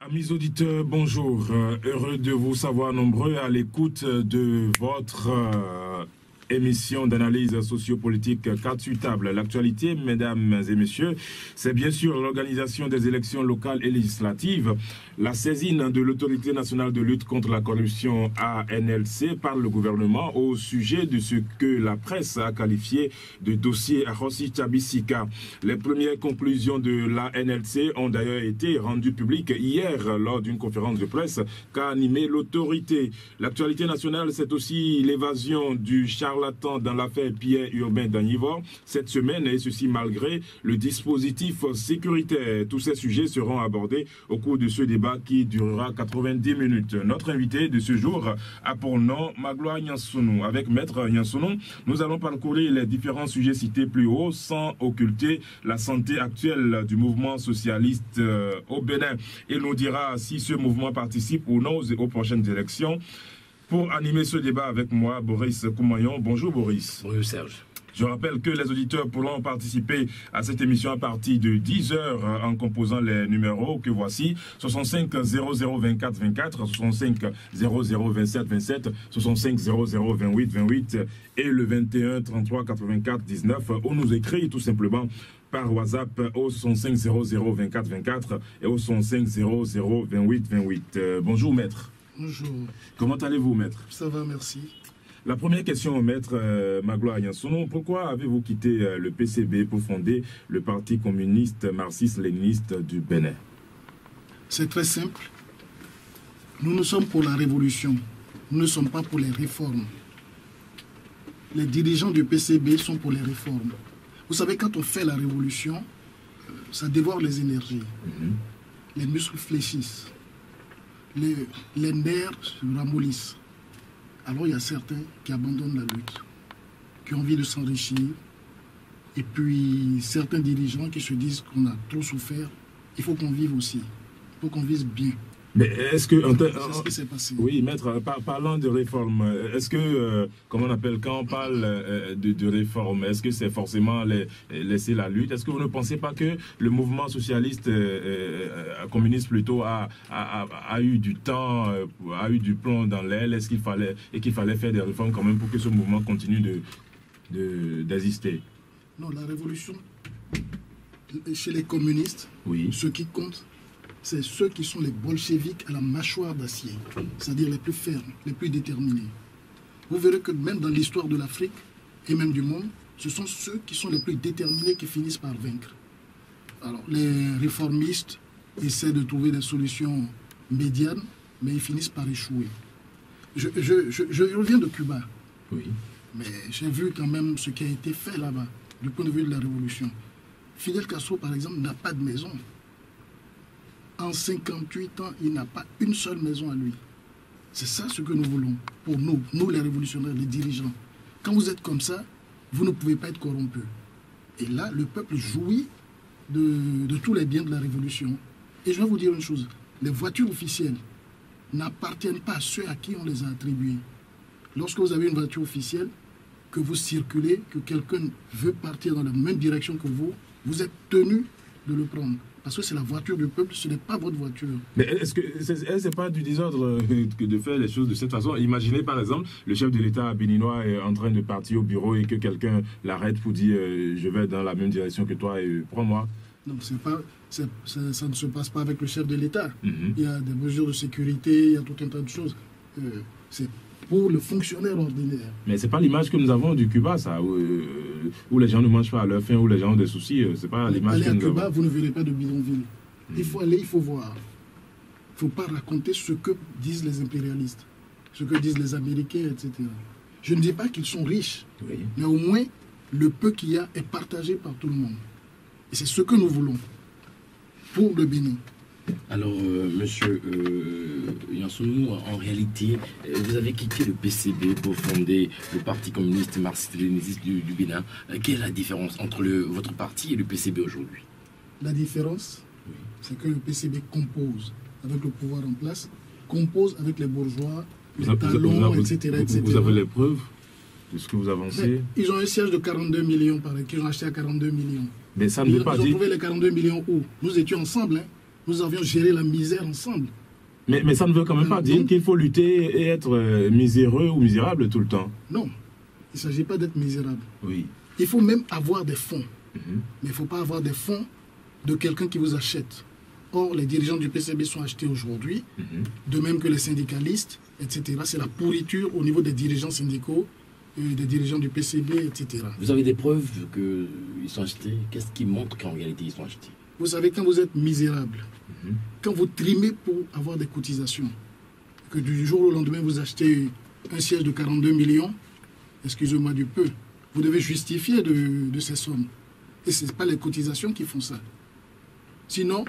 Amis auditeurs, bonjour. Heureux de vous savoir nombreux à l'écoute de votre émission d'analyse sociopolitique 4 sur table. L'actualité, mesdames et messieurs, c'est bien sûr l'organisation des élections locales et législatives, la saisine de l'Autorité nationale de lutte contre la corruption ANLC par le gouvernement au sujet de ce que la presse a qualifié de dossier Rossi Tchabisika. Les premières conclusions de l'ANLC ont d'ailleurs été rendues publiques hier lors d'une conférence de presse qu'a animée l'autorité. L'actualité nationale, c'est aussi l'évasion du charlatan dans l'affaire Pierre Urbain d'Agnivor cette semaine, et ceci malgré le dispositif sécuritaire. Tous ces sujets seront abordés au cours de ce débat qui durera 90 minutes. Notre invité de ce jour a pour nom Magloire Nyansounou. Avec Maître Nyansounou, nous allons parcourir les différents sujets cités plus haut sans occulter la santé actuelle du mouvement socialiste au Bénin. Il nous dira si ce mouvement participe ou non aux prochaines élections. Pour animer ce débat avec moi, Boris Koumayon. Bonjour Boris. Bonjour Serge. Je rappelle que les auditeurs pourront participer à cette émission à partir de 10h en composant les numéros que voici: 65 00 24 24, 65 00 27 27, 65 00 28 28 et le 21 33 84 19, ou nous écrire tout simplement par WhatsApp au 65 00 24 24 et au 65 00 28 28. Bonjour maître. Bonjour. Comment allez-vous maître? Ça va, merci. La première question, maître Magloire Nyansounou, pourquoi avez-vous quitté le PCB pour fonder le Parti communiste marxiste-léniniste du Bénin? C'est très simple. Nous sommes pour la révolution. Nous ne sommes pas pour les réformes. Les dirigeants du PCB sont pour les réformes. Vous savez, quand on fait la révolution, ça dévore les énergies. Les muscles fléchissent. Les nerfs se ramollissent. Alors il y a certains qui abandonnent la lutte, qui ont envie de s'enrichir, et puis certains dirigeants qui se disent qu'on a trop souffert. Il faut qu'on vive aussi, il faut qu'on vive bien. Mais est-ce que... C'est ce qui s'est passé. Oui, maître, parlant de réforme, est-ce que, comment on appelle, quand on parle de réforme, est-ce que c'est forcément laisser la lutte? Est-ce que vous ne pensez pas que le mouvement socialiste, communiste plutôt, a eu du temps, a eu du plomb dans l'aile? Est-ce qu'il fallait faire des réformes quand même pour que ce mouvement continue d'exister? Non, la révolution, chez les communistes, oui. Ce qui compte, c'est ceux qui sont les bolcheviks à la mâchoire d'acier, c'est-à-dire les plus fermes, les plus déterminés. Vous verrez que même dans l'histoire de l'Afrique et même du monde, ce sont ceux qui sont les plus déterminés qui finissent par vaincre. Alors, les réformistes essaient de trouver des solutions médianes, mais ils finissent par échouer. Je reviens de Cuba, oui. Mais j'ai vu quand même ce qui a été fait là-bas, du point de vue de la révolution. Fidel Castro, par exemple, n'a pas de maison. En 58 ans, il n'a pas une seule maison à lui. C'est ça ce que nous voulons, pour nous les révolutionnaires, les dirigeants. Quand vous êtes comme ça, vous ne pouvez pas être corrompu. Et là, le peuple jouit de tous les biens de la révolution. Et je vais vous dire une chose, les voitures officielles n'appartiennent pas à ceux à qui on les a attribuées. Lorsque vous avez une voiture officielle, que vous circulez, que quelqu'un veut partir dans la même direction que vous, vous êtes tenu de le prendre. Parce que c'est la voiture du peuple, ce n'est pas votre voiture. Mais est-ce que c'est pas du désordre que de faire les choses de cette façon? Imaginez par exemple, le chef de l'État béninois est en train de partir au bureau et que quelqu'un l'arrête pour dire je vais dans la même direction que toi et prends-moi. Non, ça ne se passe pas avec le chef de l'État. Il y a des mesures de sécurité, il y a tout un tas de choses. C'est pour le fonctionnaire ordinaire. Mais c'est pas l'image que nous avons du Cuba, ça, où les gens ne mangent pas à leur faim, où les gens ont des soucis. C'est pas l'image que nous avons. Allez à Cuba, vous ne verrez pas de bidonville. Il faut aller, il faut voir. Il ne faut pas raconter ce que disent les impérialistes, ce que disent les Américains, etc. Je ne dis pas qu'ils sont riches, oui. Mais au moins, le peu qu'il y a est partagé par tout le monde. Et c'est ce que nous voulons pour le Bénin. Alors, monsieur Nyansounou, en réalité, vous avez quitté le PCB pour fonder le Parti communiste marxiste-léniniste du Bénin. Quelle est la différence entre votre parti et le PCB aujourd'hui? La différence, oui, c'est que le PCB compose avec le pouvoir en place, compose avec les bourgeois, les talons, etc. Vous avez les preuves de ce que vous avancez? Mais ils ont un siège de 42 millions, qu'ils ont acheté à 42 millions. Mais ça ne veut pas dire... Ils ont trouvé les 42 millions où? Nous étions ensemble, hein. Nous avions géré la misère ensemble. Mais ça ne veut quand même pas dire qu'il faut lutter et être miséreux ou misérable tout le temps. Non, il ne s'agit pas d'être misérable. Oui. Il faut même avoir des fonds. Mhm. Mais il ne faut pas avoir des fonds de quelqu'un qui vous achète. Or, les dirigeants du PCB sont achetés aujourd'hui, de même que les syndicalistes, etc. C'est la pourriture au niveau des dirigeants syndicaux, des dirigeants du PCB, etc. Vous avez des preuves qu'ils sont achetés? Qu'est-ce qui montre qu'en réalité ils sont achetés? Vous savez, quand vous êtes misérable, quand vous trimez pour avoir des cotisations, que du jour au lendemain vous achetez un siège de 42 millions, excusez-moi du peu, vous devez justifier de ces sommes. Et ce n'est pas les cotisations qui font ça. Sinon,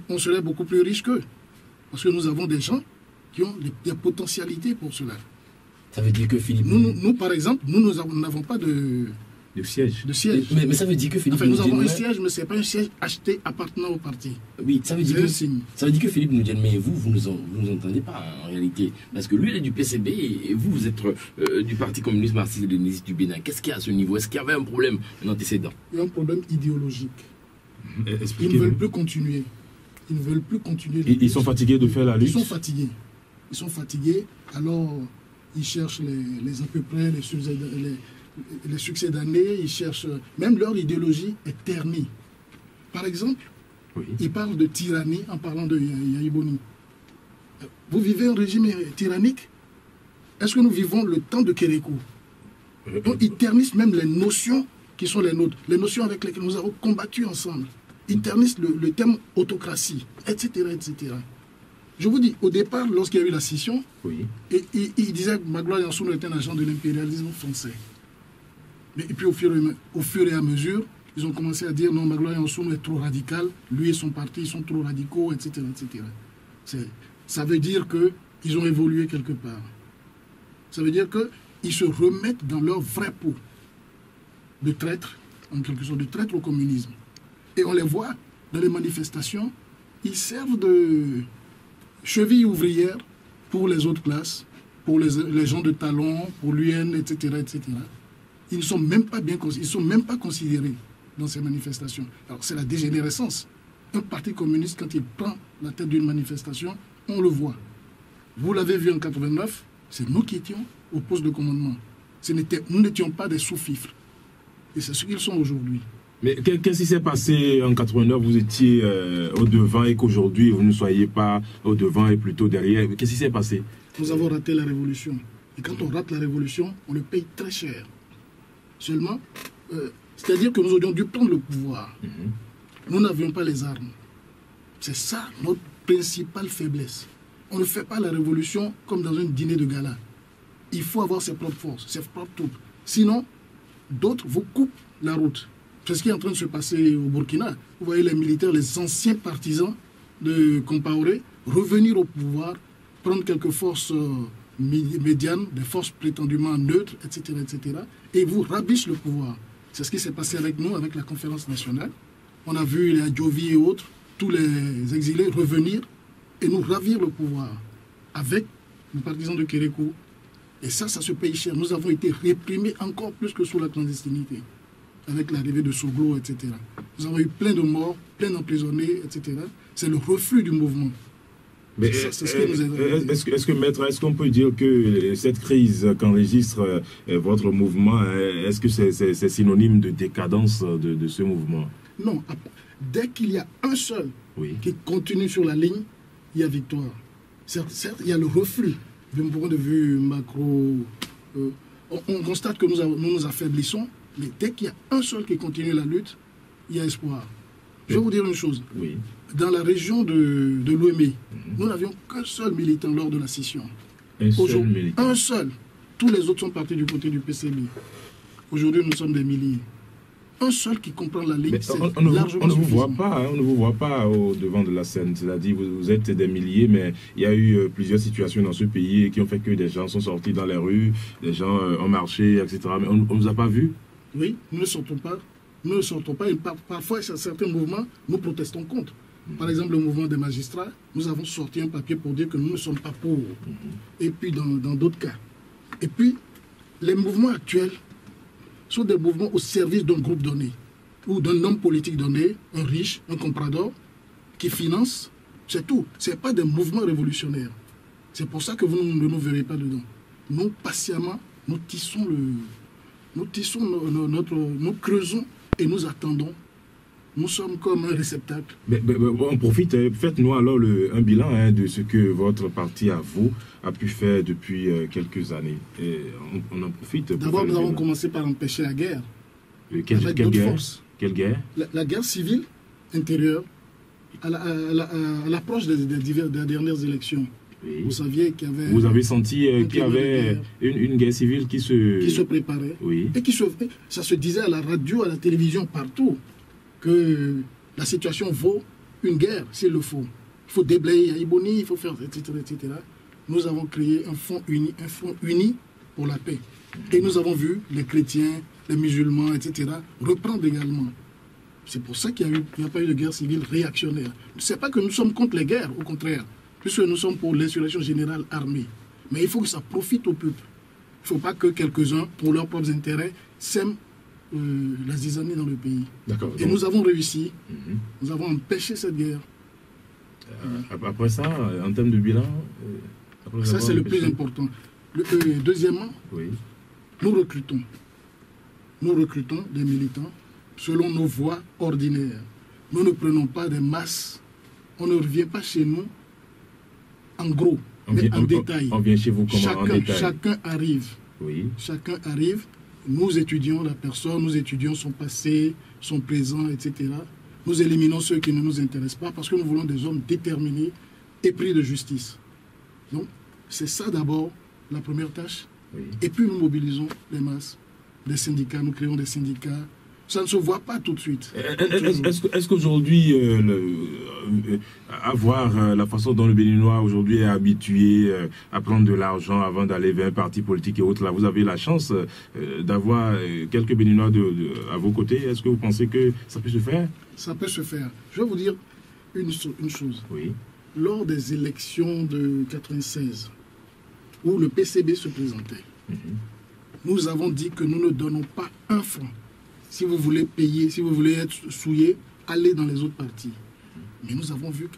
on serait beaucoup plus riche qu'eux. Parce que nous avons des gens qui ont des potentialités pour cela. Ça veut dire que Philippe... Nous par exemple, nous n'avons pas de siège. Mais ça veut dire que Philippe... Enfin, nous avons un siège, mais ce n'est pas un siège acheté appartenant au parti. Oui, ça veut dire que Philippe nous dit, mais vous nous entendez pas en réalité. Parce que lui, il est du PCB et vous êtes du Parti communiste marxiste-léniniste du Bénin. Qu'est-ce qu'il y a à ce niveau? Est-ce qu'il y avait un problème, un antécédent? Il y a un problème idéologique. Ils ne veulent plus continuer. Ils ne veulent plus continuer. Ils sont fatigués de faire la lutte? Ils sont fatigués. Ils sont fatigués, alors ils cherchent les à peu près, les succès d'année, ils cherchent... Même leur idéologie est ternie. Par exemple, ils parlent de tyrannie en parlant de Yahya Boni. Vous vivez un régime tyrannique? Est-ce que nous vivons le temps de Kérékou? Donc ils ternissent même les notions qui sont les nôtres, les notions avec lesquelles nous avons combattu ensemble. Ils ternissent le terme autocratie, etc., etc. Je vous dis, au départ, lorsqu'il y a eu la scission, il disait que Magloire Yansounou était un agent de l'impérialisme français. Et puis au fur et à mesure, ils ont commencé à dire non, Magloire Yansounou est trop radical, lui et son parti, ils sont trop radicaux, etc., etc. Ça veut dire qu'ils ont évolué quelque part. Ça veut dire qu'ils se remettent dans leur vrai pot de traîtres, en quelque sorte, de traîtres au communisme. Et on les voit dans les manifestations, ils servent de cheville ouvrière pour les autres classes, pour les gens de talent, pour l'UN, etc., etc. Ils ne sont même pas considérés dans ces manifestations. Alors c'est la dégénérescence. Un parti communiste, quand il prend la tête d'une manifestation, on le voit. Vous l'avez vu en 89, c'est nous qui étions au poste de commandement. Nous n'étions pas des sous-fifres. Et c'est ce qu'ils sont aujourd'hui. Mais qu'est-ce qui s'est passé en 89? Vous étiez au-devant et qu'aujourd'hui, vous ne soyez pas au-devant et plutôt derrière. Qu'est-ce qui s'est passé? Nous avons raté la révolution. Et quand on rate la révolution, on le paye très cher. Seulement, c'est-à-dire que nous aurions dû prendre le pouvoir. Nous n'avions pas les armes. C'est ça notre principale faiblesse. On ne fait pas la révolution comme dans un dîner de gala. Il faut avoir ses propres forces, ses propres troupes. Sinon, d'autres vous coupent la route. C'est ce qui est en train de se passer au Burkina. Vous voyez les militaires, les anciens partisans de Compaoré revenir au pouvoir, prendre quelques forces médianes, des forces prétendument neutres, etc., etc., et vous rabissent le pouvoir. C'est ce qui s'est passé avec nous, avec la conférence nationale. On a vu les Adjovi et autres, tous les exilés revenir et nous ravir le pouvoir avec les partisans de Kérékou. Et ça se paye cher. Nous avons été réprimés encore plus que sous la clandestinité, avec l'arrivée de Soglo, etc. Nous avons eu plein de morts, plein d'emprisonnés, etc. C'est le reflux du mouvement. Mais est-ce que, maître, est-ce qu'on peut dire que cette crise qu'enregistre votre mouvement, est-ce que c'est synonyme de décadence de ce mouvement? Non. Dès qu'il y a un seul qui continue sur la ligne, il y a victoire. Certes, il y a le reflux d'un point de vue macro. On constate que nous nous affaiblissons, mais dès qu'il y a un seul qui continue la lutte, il y a espoir. Je vais vous dire une chose. Dans la région de l'Ouémé, nous n'avions qu'un seul militant lors de la scission. Un seul. Tous les autres sont partis du côté du PCB. Aujourd'hui, nous sommes des milliers. Un seul qui comprend la ligne, c'est largement on ne vous voit pas au devant de la scène. C'est-à-dire, vous êtes des milliers, mais il y a eu plusieurs situations dans ce pays qui ont fait que des gens sont sortis dans les rues, des gens ont marché, etc. Mais on ne vous a pas vu? Oui, nous ne sortons pas. Nous ne sortons pas. Et parfois, sur certains mouvements, nous protestons contre. Par exemple, le mouvement des magistrats, nous avons sorti un papier pour dire que nous ne sommes pas pour. Et puis, dans d'autres cas. Et puis, les mouvements actuels sont des mouvements au service d'un groupe donné ou d'un homme politique donné, un riche, un comprador, qui finance C'est tout. Ce n'est pas des mouvements révolutionnaires. C'est pour ça que vous ne nous verrez pas dedans. Nous, patiemment, nous tissons nous creusons et nous attendons. Nous sommes comme un réceptacle. Mais on profite, faites-nous alors un bilan de ce que votre parti à vous a pu faire depuis quelques années. Et on en profite. D'abord, nous avons commencé par empêcher la guerre. Quelle guerre? Quelle guerre? La guerre civile intérieure à l'approche des dernières élections. Oui. Vous saviez qu'il y avait... Vous avez senti qu'il y avait une guerre civile qui se préparait. Oui. Et ça se disait à la radio, à la télévision, partout, que la situation vaut une guerre, s'il le faut. Il faut déblayer Yaïboni, il faut faire, etc., etc. Nous avons créé un fonds uni pour la paix. Et nous avons vu les chrétiens, les musulmans, etc., reprendre également. C'est pour ça qu'il n'y a pas eu de guerre civile réactionnaire. Ce n'est pas que nous sommes contre les guerres, au contraire, puisque nous sommes pour l'insurrection générale armée. Mais il faut que ça profite au peuple. Il ne faut pas que quelques-uns, pour leurs propres intérêts, sèment la zizanie dans le pays. Et nous avons réussi. Nous avons empêché cette guerre. Après ça, en termes de bilan... ça, c'est le plus important. Deuxièmement, oui. Nous recrutons des militants selon nos voies ordinaires. Nous ne prenons pas des masses. On ne revient pas chez nous en gros, mais en détail. On vient chez vous comment en détail? Chacun arrive. Oui. Chacun arrive. Nous étudions la personne, nous étudions son passé, son présent, etc. Nous éliminons ceux qui ne nous intéressent pas parce que nous voulons des hommes déterminés et pris de justice. Donc, c'est ça d'abord la première tâche. Oui. Et puis nous mobilisons les masses, des syndicats, nous créons des syndicats. Ça ne se voit pas tout de suite. Est-ce qu'aujourd'hui, avoir la façon dont le Béninois aujourd'hui est habitué à prendre de l'argent avant d'aller vers un parti politique et autres, là, vous avez la chance d'avoir quelques Béninois à vos côtés. Est-ce que vous pensez que ça peut se faire? Ça peut se faire. Je vais vous dire une chose. Oui. Lors des élections de 96, où le PCB se présentait, nous avons dit que nous ne donnons pas un franc. Si vous voulez payer, si vous voulez être souillé, allez dans les autres partis. Mais nous avons vu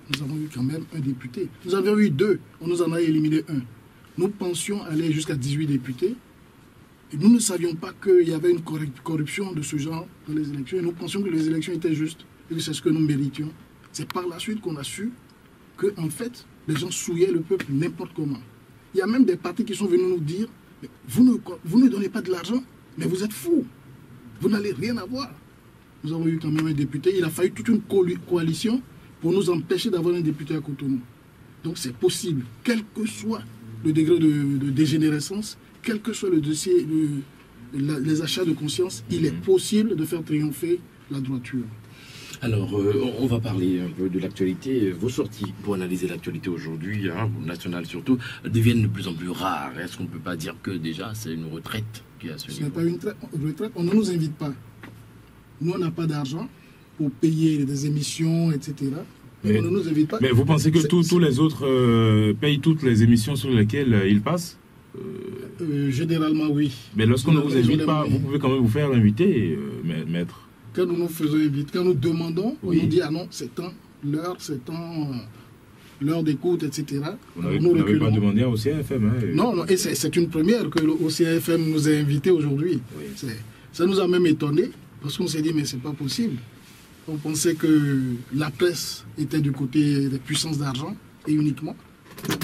quand même un député. Nous avions eu 2, on nous en a éliminé 1. Nous pensions aller jusqu'à 18 députés. Et nous ne savions pas qu'il y avait une corruption de ce genre dans les élections. Et nous pensions que les élections étaient justes et que c'est ce que nous méritions. C'est par la suite qu'on a su que, en fait, les gens souillaient le peuple n'importe comment. Il y a même des partis qui sont venus nous dire « Vous ne donnez pas de l'argent, mais vous êtes fous. Vous n'allez rien avoir. » Nous avons eu quand même un député. Il a fallu toute une coalition pour nous empêcher d'avoir un député à Cotonou. Donc c'est possible, quel que soit le degré de dégénérescence, quel que soit le dossier, les achats de conscience, il est possible de faire triompher la droiture. Alors, on va parler un peu de l'actualité. Vos sorties pour analyser l'actualité aujourd'hui, nationale surtout, deviennent de plus en plus rares. Est-ce qu'on ne peut pas dire que déjà c'est une retraite qui est à ce niveau? Ce n'est pas une retraite, on ne nous invite pas. Nous, on n'a pas d'argent pour payer des émissions, etc. Mais on ne nous invite pas. Mais vous pensez que tous les autres payent toutes les émissions sur lesquelles ils passent? Généralement, oui. Mais lorsqu'on ne vous invite pas, vous pouvez quand même vous faire inviter, maître. Quand nous nous faisons inviter, quand nous demandons, on nous dit « Ah non, c'est temps, l'heure d'écoute, etc. » Vous n'avez pas demandé à OCAFM. Non, et c'est une première que l'OCAFM nous ait invités aujourd'hui. Oui. Ça nous a même étonnés, parce qu'on s'est dit « Mais c'est pas possible. » On pensait que la presse était du côté des puissances d'argent, et uniquement.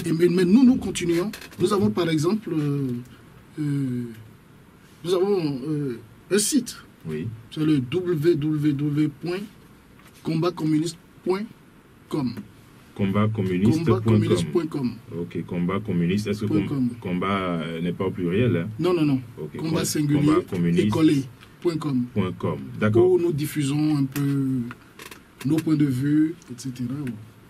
Mais nous continuons. Nous avons par exemple un site. Oui. C'est le www.combatcommuniste.com. Combatcommuniste.com. Ok, combat communiste. Est-ce que combat n'est pas au pluriel? Non. Okay. Combat singulier et collé.com. D'accord. Où nous diffusons un peu nos points de vue, etc.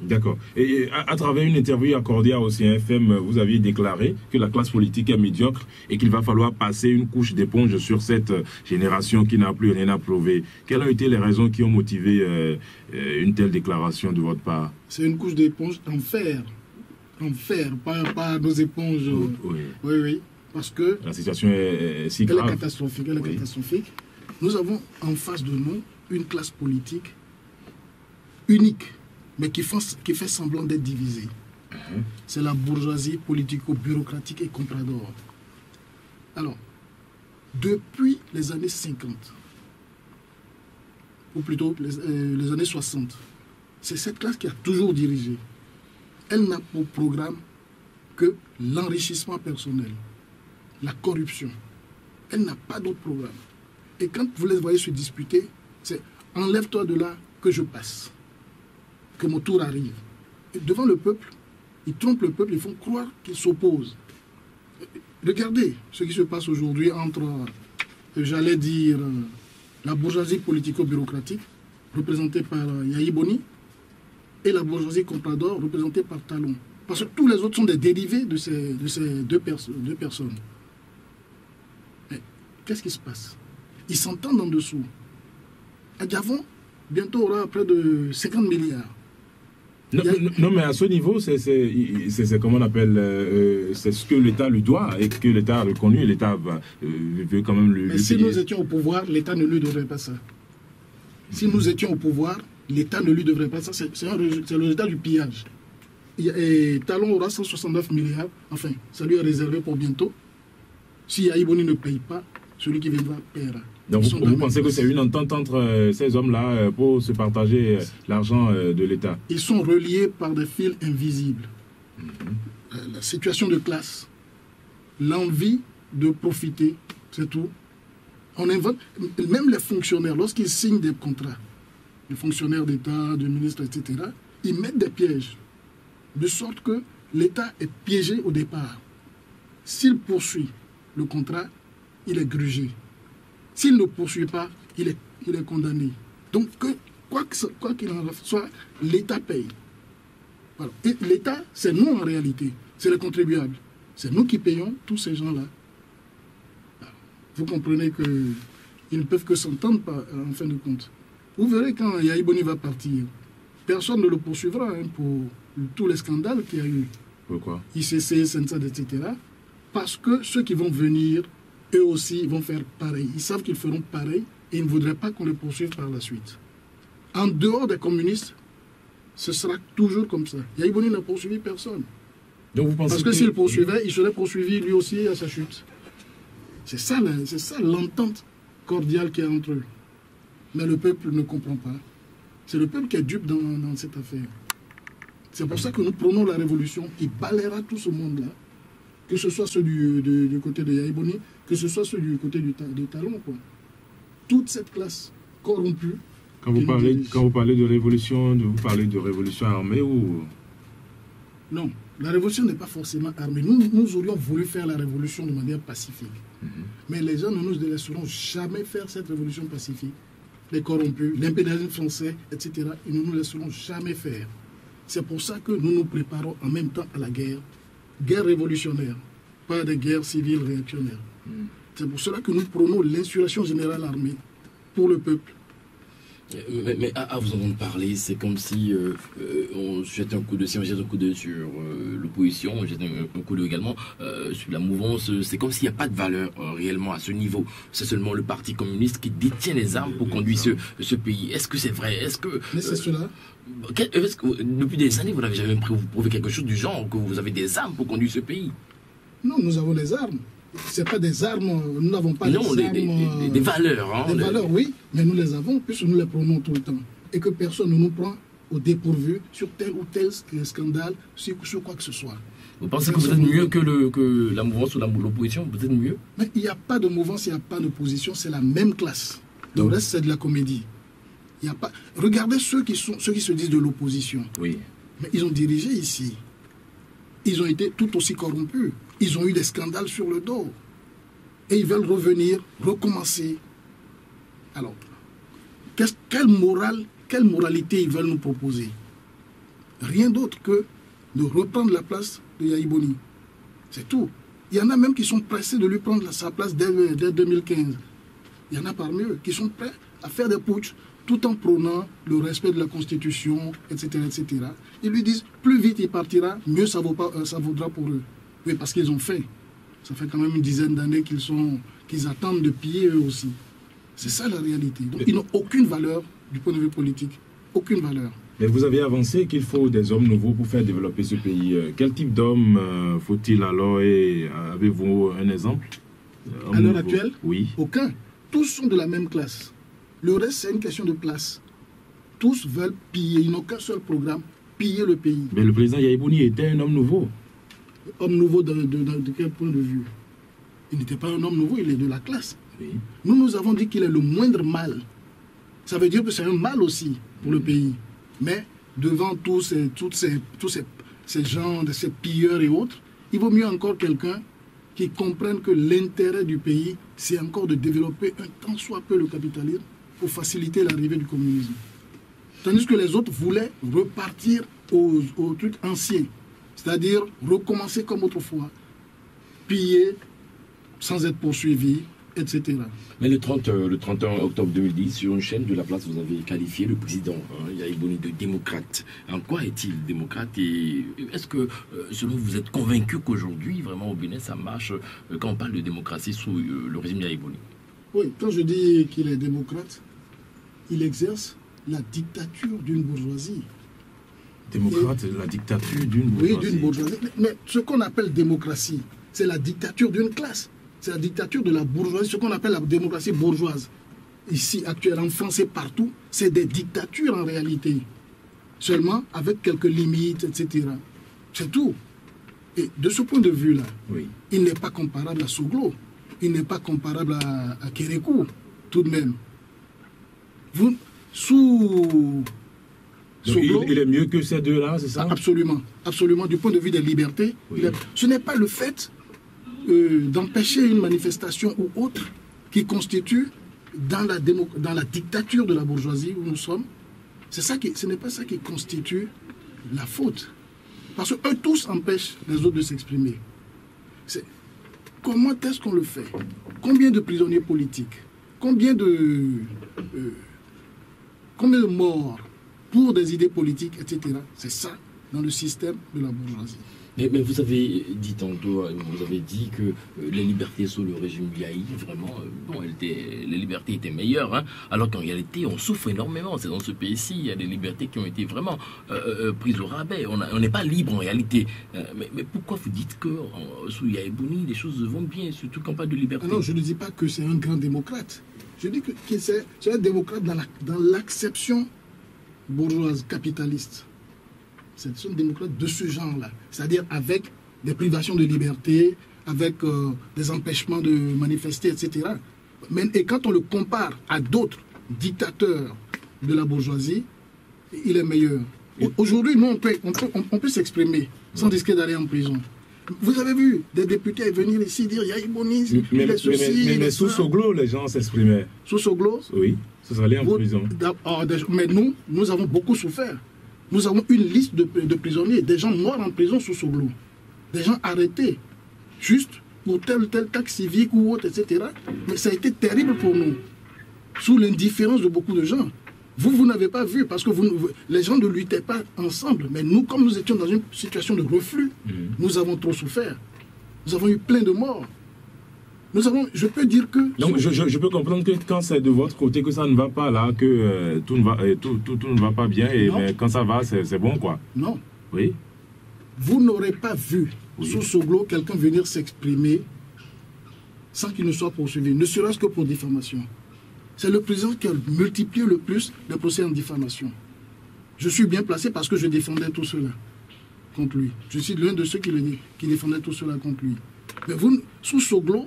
D'accord. Et à travers une interview accordée à OCAFM, vous aviez déclaré que la classe politique est médiocre et qu'il va falloir passer une couche d'éponge sur cette génération qui n'a plus rien à prouver. Quelles ont été les raisons qui ont motivé une telle déclaration de votre part? C'est une couche d'éponge en fer. En fer, pas nos éponges. Oui. Parce que la situation est si grave. Elle est catastrophique. Nous avons en face de nous une classe politique unique. mais qui fait semblant d'être divisée. C'est la bourgeoisie politico-bureaucratique et comprador. Alors, depuis les années 50, ou plutôt les années 60, c'est cette classe qui a toujours dirigé. Elle n'a pour programme que l'enrichissement personnel, la corruption. Elle n'a pas d'autre programme. Et quand vous les voyez se disputer, c'est « enlève-toi de là que je passe, que mon tour arrive ». Et devant le peuple, ils trompent le peuple, ils font croire qu'ils s'opposent. Regardez ce qui se passe aujourd'hui entre, j'allais dire, la bourgeoisie politico-bureaucratique, représentée par Yahi Boni, et la bourgeoisie comprador, représentée par Talon. Parce que tous les autres sont des dérivés de ces deux personnes. Mais qu'est-ce qui se passe? Ils s'entendent en dessous. Adiavon, bientôt, aura près de 50 milliards. Non, mais à ce niveau, c'est comment on appelle, c'est ce que l'État lui doit et que l'État a reconnu, et l'État veut quand même le mais si nous étions au pouvoir, l'État ne lui devrait pas ça. Si nous étions au pouvoir, l'État ne lui devrait pas ça. C'est le résultat du pillage. Et Talon aura 169 milliards, enfin, ça lui est réservé pour bientôt. Si Yahi Boni ne paye pas, celui qui viendra paiera. Donc vous pensez que c'est une entente entre ces hommes-là pour se partager l'argent de l'État? Ils sont reliés par des fils invisibles. La situation de classe, l'envie de profiter, c'est tout. On invente, même les fonctionnaires, lorsqu'ils signent des contrats, les fonctionnaires d'État, de ministres, etc., ils mettent des pièges, de sorte que l'État est piégé au départ. S'il poursuit le contrat, il est grugé. S'il ne poursuit pas, il est condamné. Donc, quoi qu'il en soit, l'État paye. Voilà. Et l'État, c'est nous en réalité. C'est les contribuables. C'est nous qui payons tous ces gens-là. Vous comprenez qu'ils ne peuvent que s'entendre en fin de compte. Vous verrez quand Yahi Boni va partir, personne ne le poursuivra pour tous les scandales qu'il y a eu. Pourquoi? ICC, Sensad, etc. Parce que ceux qui vont venir, eux aussi vont faire pareil. Ils savent qu'ils feront pareil et ils ne voudraient pas qu'on les poursuive par la suite. En dehors des communistes, ce sera toujours comme ça. Yahi Boni n'a poursuivi personne. Donc vous pensez parce que s'il poursuivait, il serait poursuivi lui aussi à sa chute. C'est ça l'entente cordiale qu'il y a entre eux. Mais le peuple ne comprend pas. C'est le peuple qui est dupe dans cette affaire. C'est pour ça que nous prenons la révolution qui balayera tout ce monde-là. Que ce soit ceux du côté de Yahi Boni, que ce soit ceux du côté du Talon, quoi. Toute cette classe corrompue. Quand vous parlez de révolution, vous parlez de révolution armée ou... Non, la révolution n'est pas forcément armée. Nous aurions voulu faire la révolution de manière pacifique. Mais les gens ne nous laisseront jamais faire cette révolution pacifique. Les corrompus, l'impérialisme français, etc., ils ne nous laisseront jamais faire. C'est pour ça que nous nous préparons en même temps à la guerre. Guerre révolutionnaire, pas de guerre civile réactionnaire. C'est pour cela que nous prenons l'insurrection générale armée pour le peuple. Mais à vous entendre parler, c'est comme si on jette un coup d'œil, si on jette un coup d'œil sur l'opposition, on jette un coup d'œil également sur la mouvance. C'est comme s'il n'y a pas de valeur réellement à ce niveau. C'est seulement le Parti communiste qui détient les armes pour conduire ce pays. Est-ce que c'est vrai? Mais c'est cela. Est-ce que depuis des années, vous n'avez jamais prouvé quelque chose du genre, que vous avez des armes pour conduire ce pays? Non, nous avons des armes. Ce pas des armes, nous n'avons pas des armes... des valeurs. Hein, des valeurs, oui, mais nous les avons puisque nous les prenons tout le temps. Et que personne ne nous prend au dépourvu sur tel ou tel scandale, sur quoi que ce soit. Vous pensez que vous êtes mieux que la mouvance ou l'opposition? Vous êtes mieux? Mais il n'y a pas de mouvance, il n'y a pas d'opposition, c'est la même classe. Le reste, c'est de la comédie. Il y a pas... Regardez ceux qui se disent de l'opposition. Oui. Mais ils ont dirigé ici. Ils ont été tout aussi corrompus. Ils ont eu des scandales sur le dos. Et ils veulent revenir, recommencer. Alors, quelle moralité ils veulent nous proposer? Rien d'autre que de reprendre la place de Yahi Boni. C'est tout. Il y en a même qui sont pressés de lui prendre sa place dès 2015. Il y en a parmi eux qui sont prêts à faire des putschs tout en prônant le respect de la Constitution, etc., etc. Ils lui disent, plus vite il partira, mieux ça vaudra pour eux. Oui, parce qu'ils ont fait. Ça fait quand même une dizaine d'années qu'ils attendent de piller eux aussi. C'est ça la réalité. Donc ils n'ont aucune valeur du point de vue politique. Aucune valeur. Mais vous avez avancé qu'il faut des hommes nouveaux pour faire développer ce pays. Quel type d'hommes faut-il alors, et avez-vous un exemple? À l'heure actuelle? Oui. Aucun. Tous sont de la même classe. Le reste, c'est une question de place. Tous veulent piller, ils n'ont qu'un seul programme, piller le pays. Mais le président Yahya Bouni était un homme nouveau. Homme nouveau de quel point de vue? Il n'était pas un homme nouveau, il est de la classe. Oui. Nous avons dit qu'il est le moindre mal. Ça veut dire que c'est un mal aussi pour le pays. Mais devant tous ces gens, ces pilleurs et autres, il vaut mieux encore quelqu'un qui comprenne que l'intérêt du pays, c'est encore de développer un tant soit peu le capitalisme pour faciliter l'arrivée du communisme. Tandis que les autres voulaient repartir aux trucs anciens, c'est-à-dire recommencer comme autrefois, piller sans être poursuivi, etc. Mais le 31 octobre 2010, sur une chaîne de la place, vous avez qualifié le président Yahya Bouni de démocrate. En quoi est-il démocrate? Et est-ce que, selon vous, êtes convaincu qu'aujourd'hui, vraiment au Bénin, ça marche quand on parle de démocratie sous le régime Yahya Bouni? Oui, quand je dis qu'il est démocrate, il exerce la dictature d'une bourgeoisie. Démocrate, la dictature d'une bourgeoisie. Oui, d'une bourgeoisie. Mais ce qu'on appelle démocratie, c'est la dictature d'une classe. C'est la dictature de la bourgeoisie, ce qu'on appelle la démocratie bourgeoise. Ici, actuellement, en France et partout, c'est des dictatures en réalité. Seulement avec quelques limites, etc. C'est tout. Et de ce point de vue-là, oui, il n'est pas comparable à Soglo. Il n'est pas comparable à Kérékou, tout de même. Vous, sous Soglo, il est mieux que ces deux-là, c'est ça? Absolument. Absolument. Du point de vue des libertés, oui, ce n'est pas le fait d'empêcher une manifestation ou autre qui constitue dans la dictature de la bourgeoisie où nous sommes. Ce n'est pas ça qui constitue la faute. Parce qu'eux tous empêchent les autres de s'exprimer. Comment est-ce qu'on le fait? Combien de prisonniers politiques? Combien de morts pour des idées politiques, etc. C'est ça dans le système de la bourgeoisie. Mais vous avez dit tantôt, vous avez dit que les libertés sous le régime Yahya, vraiment, les libertés étaient meilleures, hein, alors qu'en réalité, on souffre énormément. C'est dans ce pays-ci, il y a des libertés qui ont été vraiment prises au rabais. On n'est pas libre en réalité. Mais pourquoi vous dites que sous Yahya Bouni, les choses vont bien, surtout quand on parle de liberté? Non, je ne dis pas que c'est un grand démocrate. Je dis que c'est un démocrate dans l'acception bourgeoise, capitaliste. C'est un démocrate de ce genre-là. C'est-à-dire avec des privations de liberté, avec des empêchements de manifester, etc. Et quand on le compare à d'autres dictateurs de la bourgeoisie, il est meilleur. Aujourd'hui, nous, on peut s'exprimer sans risquer d'aller en prison. Vous avez vu des députés venir ici dire Yahya Bouni, il est ceci, mais sous Soglo, les gens s'exprimaient. Sous Soglo? Oui, ça allait en prison. Mais nous avons beaucoup souffert. Nous avons une liste de prisonniers, des gens morts en prison sous Soglo, des gens arrêtés, juste pour tel ou tel acte civique ou autre, etc. Mais ça a été terrible pour nous, sous l'indifférence de beaucoup de gens. Vous n'avez pas vu, parce que les gens ne luttaient pas ensemble. Mais nous, comme nous étions dans une situation de reflux, nous avons trop souffert. Nous avons eu plein de morts. Je peux dire que... Donc je peux comprendre que quand c'est de votre côté que ça ne va pas là, que tout ne va pas bien, mais quand ça va, c'est bon quoi. Non. Oui. Vous n'aurez pas vu sous Soglo quelqu'un venir s'exprimer sans qu'il ne soit poursuivi, ne serait-ce que pour diffamation. C'est le président qui a multiplié le plus les procès en diffamation. Je suis bien placé parce que je défendais tout cela contre lui. Je suis l'un de ceux qui défendaient tout cela contre lui. Mais sous Soglo,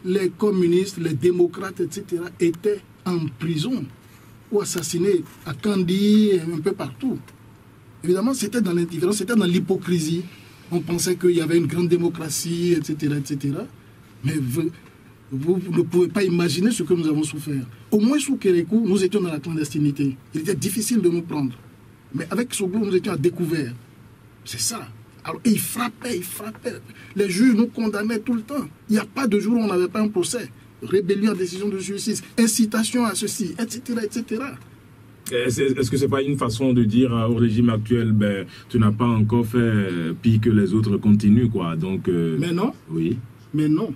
les communistes, les démocrates, etc., étaient en prison ou assassinés à Kandy et un peu partout. Évidemment, c'était dans l'indifférence, c'était dans l'hypocrisie. On pensait qu'il y avait une grande démocratie, etc., etc. Mais vous ne pouvez pas imaginer ce que nous avons souffert. Au moins sous Kérékou, nous étions dans la clandestinité. Il était difficile de nous prendre. Mais avec Soglo, nous étions à découvert. C'est ça. Alors, il frappait. Les juges nous condamnaient tout le temps. Il n'y a pas de jour où on n'avait pas un procès. Rébellion à décision de justice, incitation à ceci, etc., etc. Est-ce que ce n'est pas une façon de dire au régime actuel, tu n'as pas encore fait pire que les autres, continue, quoi. Donc, Mais non. Oui. Mais non.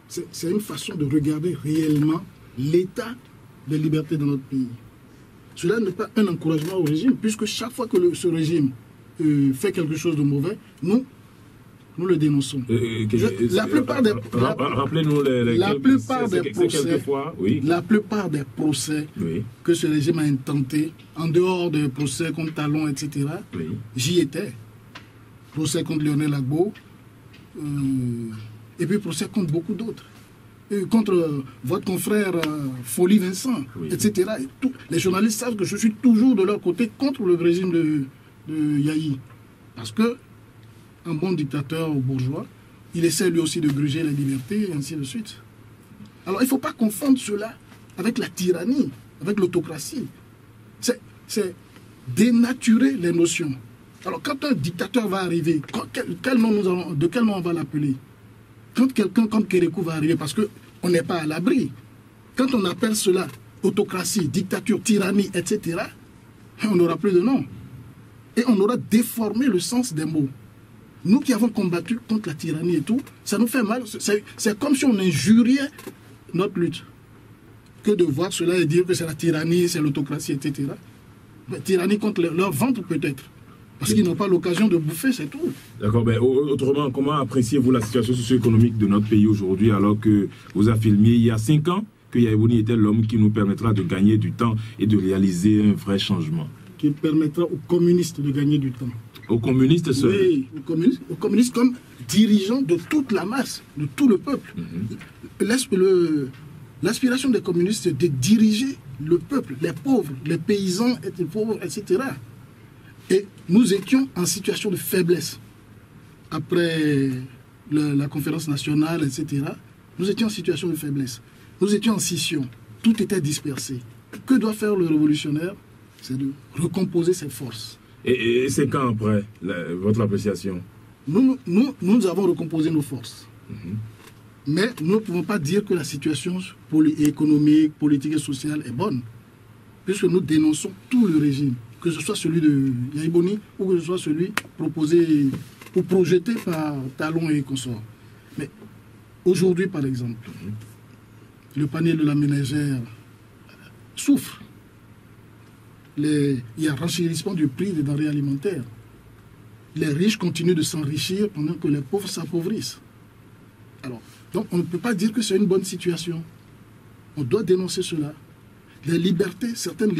C'est une façon de regarder réellement l'état des libertés dans notre pays. cela n'est pas un encouragement au régime, puisque chaque fois que ce régime fait quelque chose de mauvais, nous le dénonçons. La plupart des rappelez-nous la plupart des procès, oui. La plupart des procès que ce régime a intentés, en dehors des procès contre Talon, etc., j'y étais. Procès contre Lionel Gbagbo, et puis procès contre beaucoup d'autres. Contre votre confrère Folie Vincent, etc. Et les journalistes savent que je suis toujours de leur côté contre le régime de Yahi. Parce que un bon dictateur bourgeois, il essaie lui aussi de gruger la liberté, et ainsi de suite. Alors il ne faut pas confondre cela avec la tyrannie, avec l'autocratie. C'est dénaturer les notions. Alors quand un dictateur va arriver, de quel nom on va l'appeler? Quand quelqu'un comme Kérékou va arriver, parce qu'on n'est pas à l'abri, quand on appelle cela autocratie, dictature, tyrannie, etc., on n'aura plus de nom. Et on aura déformé le sens des mots. Nous qui avons combattu contre la tyrannie et tout, ça nous fait mal. C'est comme si on injuriait notre lutte. Que de voir cela et dire que c'est la tyrannie, c'est l'autocratie, etc. Mais tyrannie contre leur ventre peut-être. Parce qu'ils n'ont pas l'occasion de bouffer, c'est tout. D'accord, mais autrement, comment appréciez-vous la situation socio-économique de notre pays aujourd'hui, alors que vous affirmiez il y a 5 ans que Yahi Boni était l'homme qui nous permettra de gagner du temps et de réaliser un vrai changement? Qui permettra aux communistes de gagner du temps. Aux communistes seuls? Oui, aux communistes comme dirigeants de toute la masse, de tout le peuple. L'aspiration des communistes, c'est de diriger le peuple, les pauvres, les paysans, les pauvres, etc. Et nous étions en situation de faiblesse. Après la conférence nationale, etc., nous étions en situation de faiblesse. Nous étions en scission. Tout était dispersé. Que doit faire le révolutionnaire? C'est de recomposer ses forces. Et c'est quand après, votre appréciation? Nous avons recomposé nos forces. Mais nous ne pouvons pas dire que la situation économique, politique et sociale est bonne. Puisque nous dénonçons tout le régime. Que ce soit celui de Yahi Boni ou que ce soit celui proposé ou projeté par Talon et consorts. Mais aujourd'hui, par exemple, le panier de la ménagère souffre. Il y a un renchérissement du prix des denrées alimentaires. Les riches continuent de s'enrichir pendant que les pauvres s'appauvrissent. Alors, donc on ne peut pas dire que c'est une bonne situation. On doit dénoncer cela. Les libertés, certaines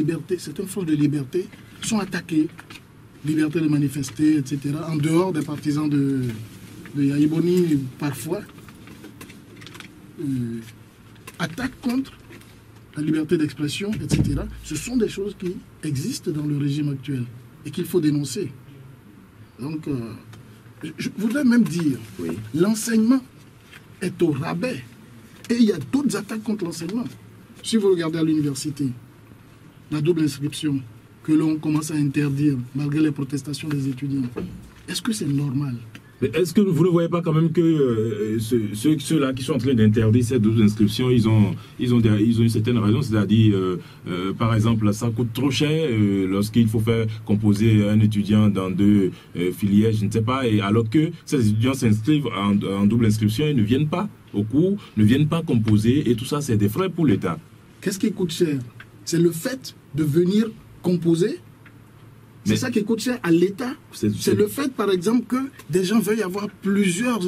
formes de liberté sont attaquées. Liberté de manifester, etc. En dehors des partisans de Yahi Boni, parfois, attaquent contre la liberté d'expression, etc. Ce sont des choses qui existent dans le régime actuel et qu'il faut dénoncer. Donc, je voudrais même dire, l'enseignement est au rabais. Et il y a d'autres attaques contre l'enseignement. Si vous regardez à l'université, la double inscription que l'on commence à interdire malgré les protestations des étudiants, est-ce que c'est normal? Mais est-ce que vous ne voyez pas quand même que ceux-là qui sont en train d'interdire cette double inscription, ils ont une certaine raison, c'est-à-dire, par exemple, ça coûte trop cher lorsqu'il faut faire composer un étudiant dans 2 filières, je ne sais pas, et alors que ces étudiants s'inscrivent en double inscription, ils ne viennent pas au cours, ne viennent pas composer, et tout ça, c'est des frais pour l'État. Qu'est-ce qui coûte cher? C'est le fait de venir composer. C'est ça qui coûte cher à l'État. C'est le fait, par exemple, que des gens veuillent avoir plusieurs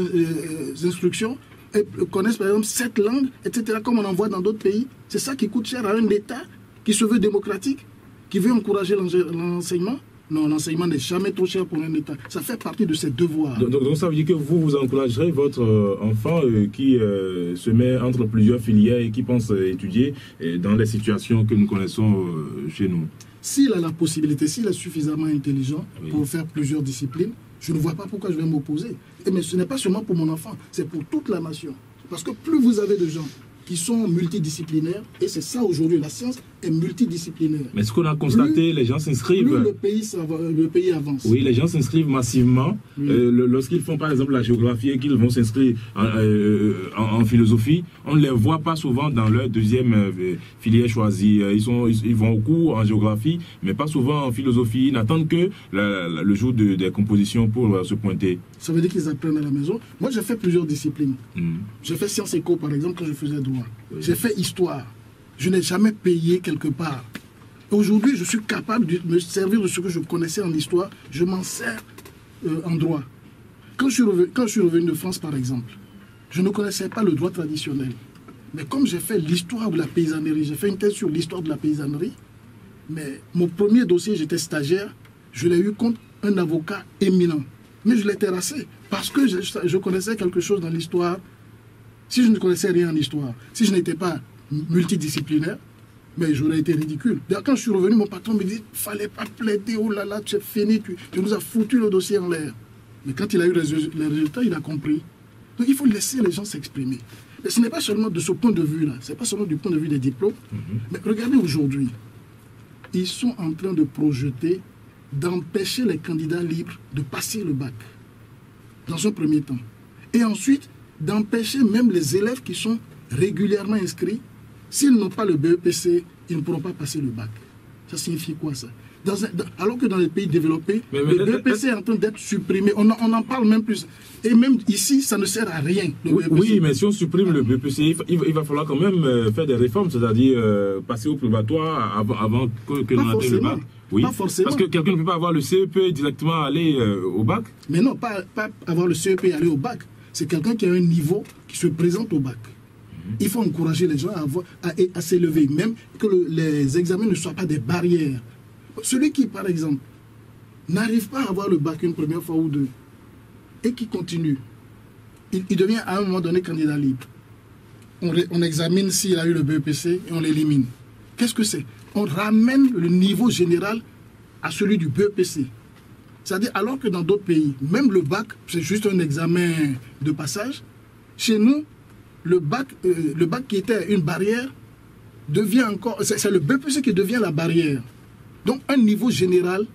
instructions et connaissent, par exemple, 7 langues, etc., comme on en voit dans d'autres pays. C'est ça qui coûte cher à un État qui se veut démocratique, qui veut encourager l'enseignement. Non, l'enseignement n'est jamais trop cher pour un État. Ça fait partie de ses devoirs. Donc ça veut dire que vous encouragerez votre enfant qui se met entre plusieurs filières et qui pense étudier dans les situations que nous connaissons chez nous. S'il a la possibilité, s'il est suffisamment intelligent pour faire plusieurs disciplines, je ne vois pas pourquoi je vais m'opposer. Mais ce n'est pas seulement pour mon enfant, c'est pour toute la nation. Parce que plus vous avez de gens qui sont multidisciplinaires, et c'est ça aujourd'hui, la science est multidisciplinaire. Mais ce qu'on a constaté, les gens s'inscrivent... Plus le pays avance. Oui, les gens s'inscrivent massivement. Lorsqu'ils font par exemple la géographie et qu'ils vont s'inscrire en philosophie, on ne les voit pas souvent dans leur deuxième filière choisie. Ils vont au cours en géographie, mais pas souvent en philosophie. Ils n'attendent que le jour des compositions pour se pointer. Ça veut dire qu'ils apprennent à la maison. Moi, j'ai fait plusieurs disciplines. J'ai fait sciences éco, par exemple, quand je faisais droit. J'ai fait histoire. Je n'ai jamais payé quelque part Aujourd'hui, je suis capable de me servir de ce que je connaissais en histoire. Je m'en sers en droit. Quand je suis revenu de France, par exemple, je ne connaissais pas le droit traditionnel. Mais comme j'ai fait l'histoire de la paysannerie, j'ai fait une thèse sur l'histoire de la paysannerie, mais mon premier dossier, j'étais stagiaire, je l'ai eu contre un avocat éminent. Mais je l'ai terrassé parce que je connaissais quelque chose dans l'histoire. Si je ne connaissais rien en histoire, si je n'étais pas multidisciplinaire, mais j'aurais été ridicule. D'ailleurs, quand je suis revenu, mon patron me dit, fallait pas plaider, oh là là, tu es fini, tu nous as foutu le dossier en l'air. Mais quand il a eu les résultats, il a compris. Donc il faut laisser les gens s'exprimer. Et ce n'est pas seulement de ce point de vue-là, ce n'est pas seulement du point de vue des diplômes, mais regardez aujourd'hui, ils sont en train de projeter, d'empêcher les candidats libres de passer le bac, dans un premier temps. Et ensuite, d'empêcher même les élèves qui sont régulièrement inscrits, s'ils n'ont pas le BEPC, ils ne pourront pas passer le bac. Ça signifie quoi ça? Alors que dans les pays développés, le BEPC est en train d'être supprimé. On en parle même plus. Et même ici, ça ne sert à rien. Oui, mais si on supprime le BEPC, il va falloir quand même faire des réformes, c'est-à-dire passer au probatoire avant que l'on atteigne le bac. Oui, pas forcément. Parce que quelqu'un ne peut pas avoir le CEP et directement aller au bac. Mais non, pas avoir le CEP et aller au bac. C'est quelqu'un qui a un niveau qui se présente au bac. Il faut encourager les gens à s'élever, même que les examens ne soient pas des barrières. Celui qui, par exemple, n'arrive pas à avoir le bac une première fois ou deux, et qui continue, il devient à un moment donné candidat libre. On examine s'il a eu le BEPC et on l'élimine. Qu'est-ce que c'est? On ramène le niveau général à celui du BEPC. C'est-à-dire, alors que dans d'autres pays, même le bac, c'est juste un examen de passage, chez nous, le bac qui était une barrière devient encore... C'est le BEPC qui devient la barrière. Donc, un niveau général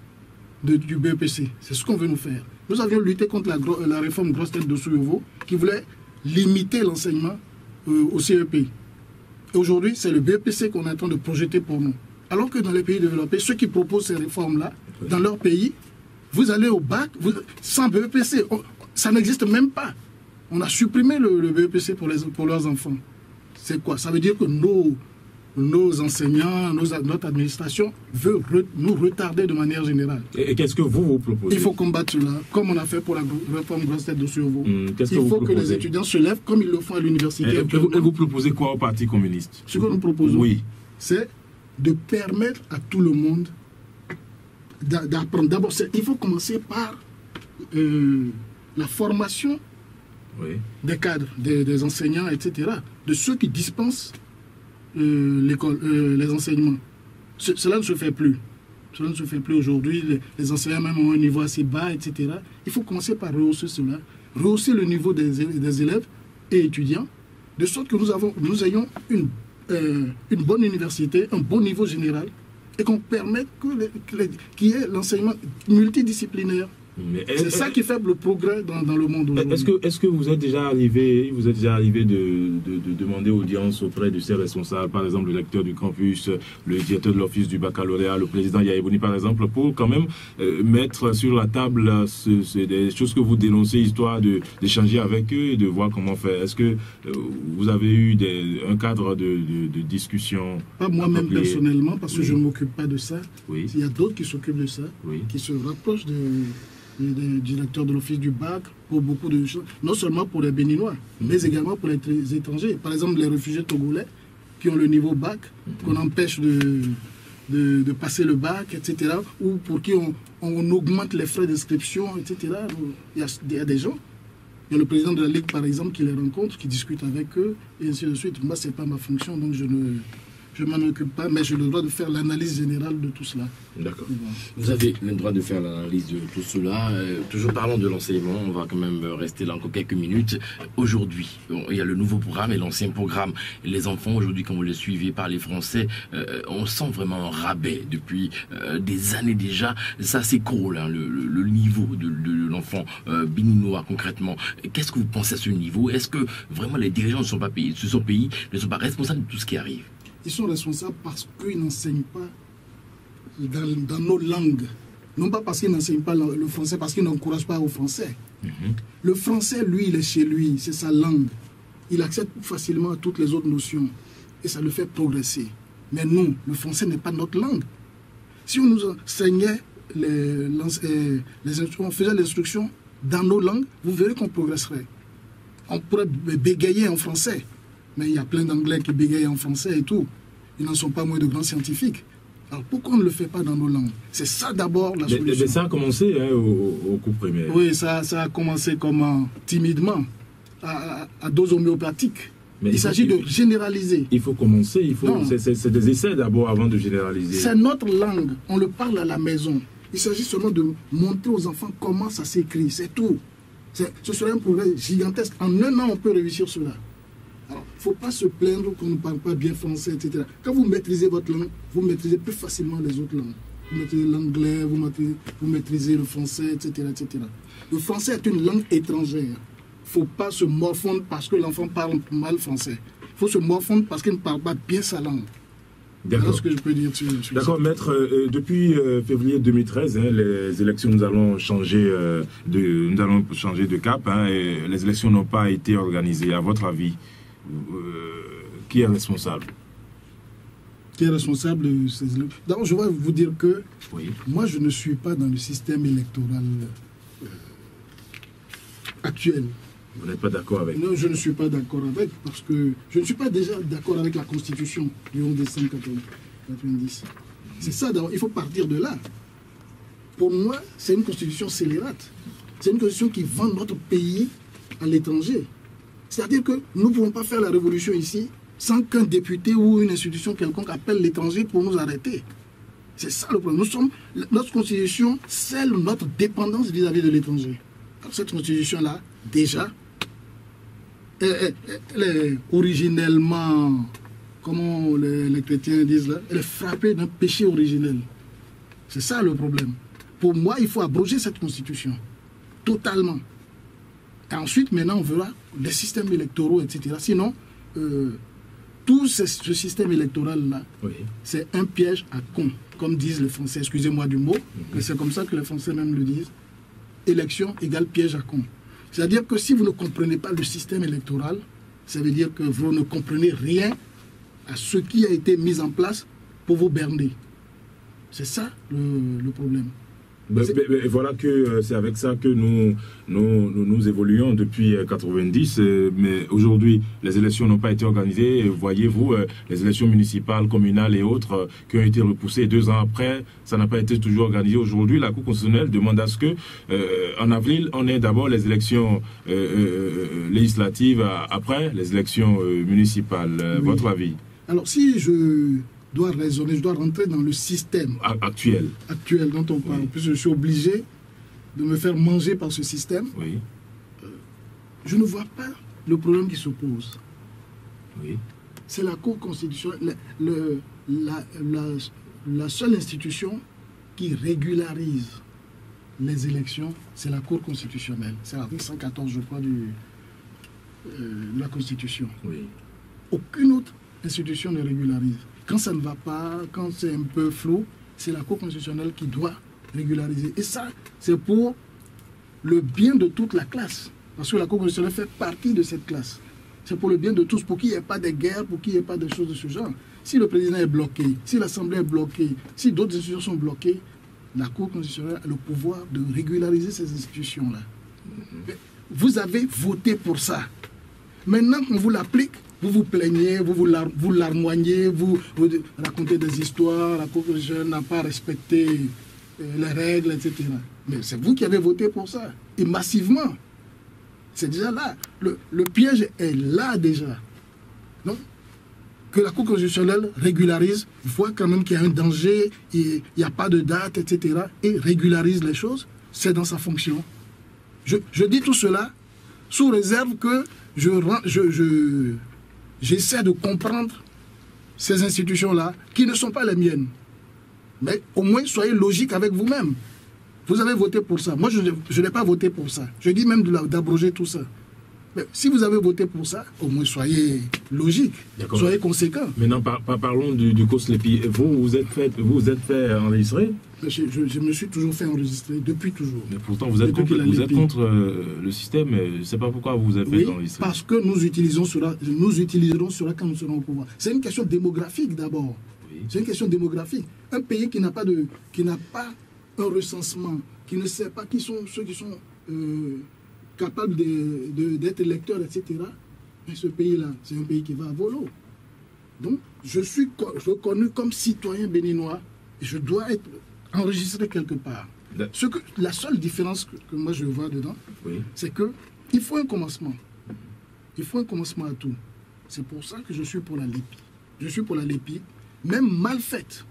du BEPC. C'est ce qu'on veut nous faire. Nous avions lutté contre la réforme grosse tête de Souyovo qui voulait limiter l'enseignement au CEP. Et aujourd'hui, c'est le BEPC qu'on est en train de projeter pour nous. Alors que dans les pays développés, ceux qui proposent ces réformes-là, dans leur pays, vous allez au bac, sans BEPC. Ça n'existe même pas. On a supprimé le BEPC pour leurs enfants. C'est quoi? Ça veut dire que nos enseignants, notre administration veut nous retarder de manière générale. Et qu'est-ce que vous proposez? Il faut combattre cela, comme on a fait pour la réforme grosse tête de Souyovo. Il faut que les étudiants se lèvent comme ils le font à l'université. Et vous proposez quoi au Parti communiste? Ce que nous proposons, oui, c'est de permettre à tout le monde d'apprendre. D'abord, il faut commencer par la formation des cadres, des enseignants, etc., de ceux qui dispensent les enseignements. Cela ne se fait plus. Cela ne se fait plus aujourd'hui. Les enseignants même ont un niveau assez bas, etc. Il faut commencer par rehausser cela, rehausser le niveau des élèves et étudiants, de sorte que nous ayons une bonne université, un bon niveau général, et qu'on permette qu'il y ait l'enseignement multidisciplinaire. C'est ça qui fait le progrès dans le monde aujourd'hui. Est-ce que vous êtes déjà arrivé de demander audience auprès de ces responsables, par exemple le recteur du campus, le directeur de l'office du baccalauréat, le président Yahibouni par exemple, pour quand même mettre sur la table des choses que vous dénoncez, histoire d'échanger avec eux et de voir comment faire? Est-ce que vous avez eu un cadre de discussion? Pas moi-même personnellement, parce que je ne m'occupe pas de ça. Oui. Il y a d'autres qui s'occupent de ça, qui se rapprochent des directeurs de l'office du bac pour beaucoup de choses, non seulement pour les Béninois, mais également pour les étrangers. Par exemple, les réfugiés togolais qui ont le niveau bac, qu'on empêche de passer le bac, etc., ou pour qui on augmente les frais d'inscription, etc. Il y a des gens. Il y a le président de la Ligue, par exemple, qui les rencontre, qui discute avec eux, et ainsi de suite. Moi, ce n'est pas ma fonction, donc je ne m'en occupe pas, mais j'ai le droit de faire l'analyse générale de tout cela. D'accord. Vous avez le droit de faire l'analyse de tout cela. Toujours parlant de l'enseignement, on va quand même rester là encore quelques minutes. Aujourd'hui, il y a le nouveau programme et l'ancien programme. Les enfants, aujourd'hui, quand vous les suivez par les Français, on sent vraiment un rabais depuis des années déjà. Ça s'écroule, hein, le niveau de l'enfant béninois, concrètement. Qu'est-ce que vous pensez à ce niveau? Est-ce que vraiment les dirigeants ne sont pas responsables de tout ce qui arrive? Ils sont responsables parce qu'ils n'enseignent pas dans nos langues. Non pas parce qu'ils n'enseignent pas le français, parce qu'ils n'encouragent pas au français. Le français, lui, il est chez lui, c'est sa langue. Il accède facilement à toutes les autres notions et ça le fait progresser. Mais nous, le français n'est pas notre langue. Si on nous enseignait on faisait l'instruction dans nos langues, vous verrez qu'on progresserait. On pourrait bégayer en français, mais il y a plein d'anglais qui bégayent en français et tout. Ils n'en sont pas moins de grands scientifiques. Alors pourquoi on ne le fait pas dans nos langues? C'est ça d'abord la solution. Mais ça a commencé au cours primaire. Oui, ça a commencé comme timidement, à dose homéopathique. Mais il s'agit de généraliser. Il faut commencer, c'est des essais d'abord avant de généraliser. C'est notre langue, on le parle à la maison. Il s'agit seulement de montrer aux enfants comment ça s'écrit, c'est tout. Ce serait un progrès gigantesque. En un an, on peut réussir cela. Alors, il ne faut pas se plaindre qu'on ne parle pas bien français, etc. Quand vous maîtrisez votre langue, vous maîtrisez plus facilement les autres langues. Vous maîtrisez l'anglais, vous maîtrisez le français, etc., etc. Le français est une langue étrangère. Il ne faut pas se morfondre parce que l'enfant parle mal français. Il faut se morfondre parce qu'il ne parle pas bien sa langue. D'accord. Voilà ce que je peux dire sur D'accord, maître. Depuis février 2013, les élections, nous allons changer de cap. Et les élections n'ont pas été organisées. À votre avis, qui est responsable? Qui est responsable de ces élections? D'abord, je vais vous dire que oui. Moi, je ne suis pas dans le système électoral actuel. Vous n'êtes pas d'accord avec? Non, je ne suis pas d'accord avec, parce que je ne suis pas déjà d'accord avec la Constitution du 11 décembre 1990. C'est ça, d'abord, il faut partir de là. Pour moi, c'est une Constitution scélérate. C'est une Constitution qui vend notre pays à l'étranger. C'est-à-dire que nous ne pouvons pas faire la révolution ici sans qu'un député ou une institution quelconque appelle l'étranger pour nous arrêter. C'est ça le problème. Notre Constitution scelle notre dépendance vis-à-vis de l'étranger. Cette Constitution-là, déjà, elle est originellement, comment les chrétiens disent là, elle est frappée d'un péché originel. C'est ça le problème. Pour moi, il faut abroger cette constitution, totalement. Et ensuite, maintenant, on verra les systèmes électoraux, etc. Sinon, tout ce système électoral-là, oui, c'est un piège à con, comme disent les Français. Excusez-moi du mot, mais c'est comme ça que les Français même le disent. Élection égale piège à con. C'est-à-dire que si vous ne comprenez pas le système électoral, ça veut dire que vous ne comprenez rien à ce qui a été mis en place pour vous berner. C'est ça le problème. Et voilà que c'est avec ça que nous évoluons depuis 90, mais aujourd'hui les élections n'ont pas été organisées. Voyez-vous, les élections municipales, communales et autres qui ont été repoussées 2 ans après, ça n'a pas été toujours organisé. Aujourd'hui, la Cour constitutionnelle demande à ce que en avril, on ait d'abord les élections législatives après les élections municipales. Oui. Votre avis? Alors si je dois raisonner, je dois rentrer dans le système actuel dont on parle. Oui. Puis je suis obligé de me faire manger par ce système. Oui. Je ne vois pas le problème qui se pose. Oui. C'est la Cour constitutionnelle, la seule institution qui régularise les élections, c'est la Cour constitutionnelle. C'est l'article 114, je crois, de la Constitution. Oui. Aucune autre institution ne régularise. Quand ça ne va pas, quand c'est un peu flou, c'est la Cour constitutionnelle qui doit régulariser. Et ça, c'est pour le bien de toute la classe. Parce que la Cour constitutionnelle fait partie de cette classe. C'est pour le bien de tous, pour qu'il n'y ait pas de guerre, pour qu'il n'y ait pas de choses de ce genre. Si le président est bloqué, si l'Assemblée est bloquée, si d'autres institutions sont bloquées, la Cour constitutionnelle a le pouvoir de régulariser ces institutions-là. Vous avez voté pour ça. Maintenant qu'on vous l'applique, vous vous plaignez, vous larmoignez, vous racontez des histoires, la Cour constitutionnelle n'a pas respecté les règles, etc. Mais c'est vous qui avez voté pour ça. Et massivement. C'est déjà là. Le piège est là déjà. Donc, que la Cour constitutionnelle régularise, voit quand même qu'il y a un danger, il n'y a pas de date, etc. et régularise les choses, c'est dans sa fonction. Je dis tout cela sous réserve que j'essaie de comprendre ces institutions-là qui ne sont pas les miennes. Mais au moins, soyez logique avec vous-même. Vous avez voté pour ça. Moi, je n'ai pas voté pour ça. Je dis même d'abroger tout ça. Mais si vous avez voté pour ça, au moins soyez logique, soyez conséquent. Maintenant, parlons du COSLEPI. Vous êtes fait enregistrer? Je me suis toujours fait enregistrer, depuis toujours. Mais pourtant, vous êtes contre le système. Je ne sais pas pourquoi vous vous êtes fait enregistrer. Parce que nous utiliserons cela quand nous serons au pouvoir. C'est une question démographique d'abord. Oui. C'est une question démographique. Un pays qui n'a pas un recensement, qui ne sait pas qui sont ceux qui sont capables d'être électeurs, etc. Et ce pays-là, c'est un pays qui va à volo. Donc, je suis reconnu comme citoyen béninois et je dois être enregistré quelque part. La seule différence que moi je vois dedans, c'est qu'il faut un commencement. Il faut un commencement à tout. C'est pour ça que je suis pour la LEPI. Je suis pour la LEPI, même mal faite,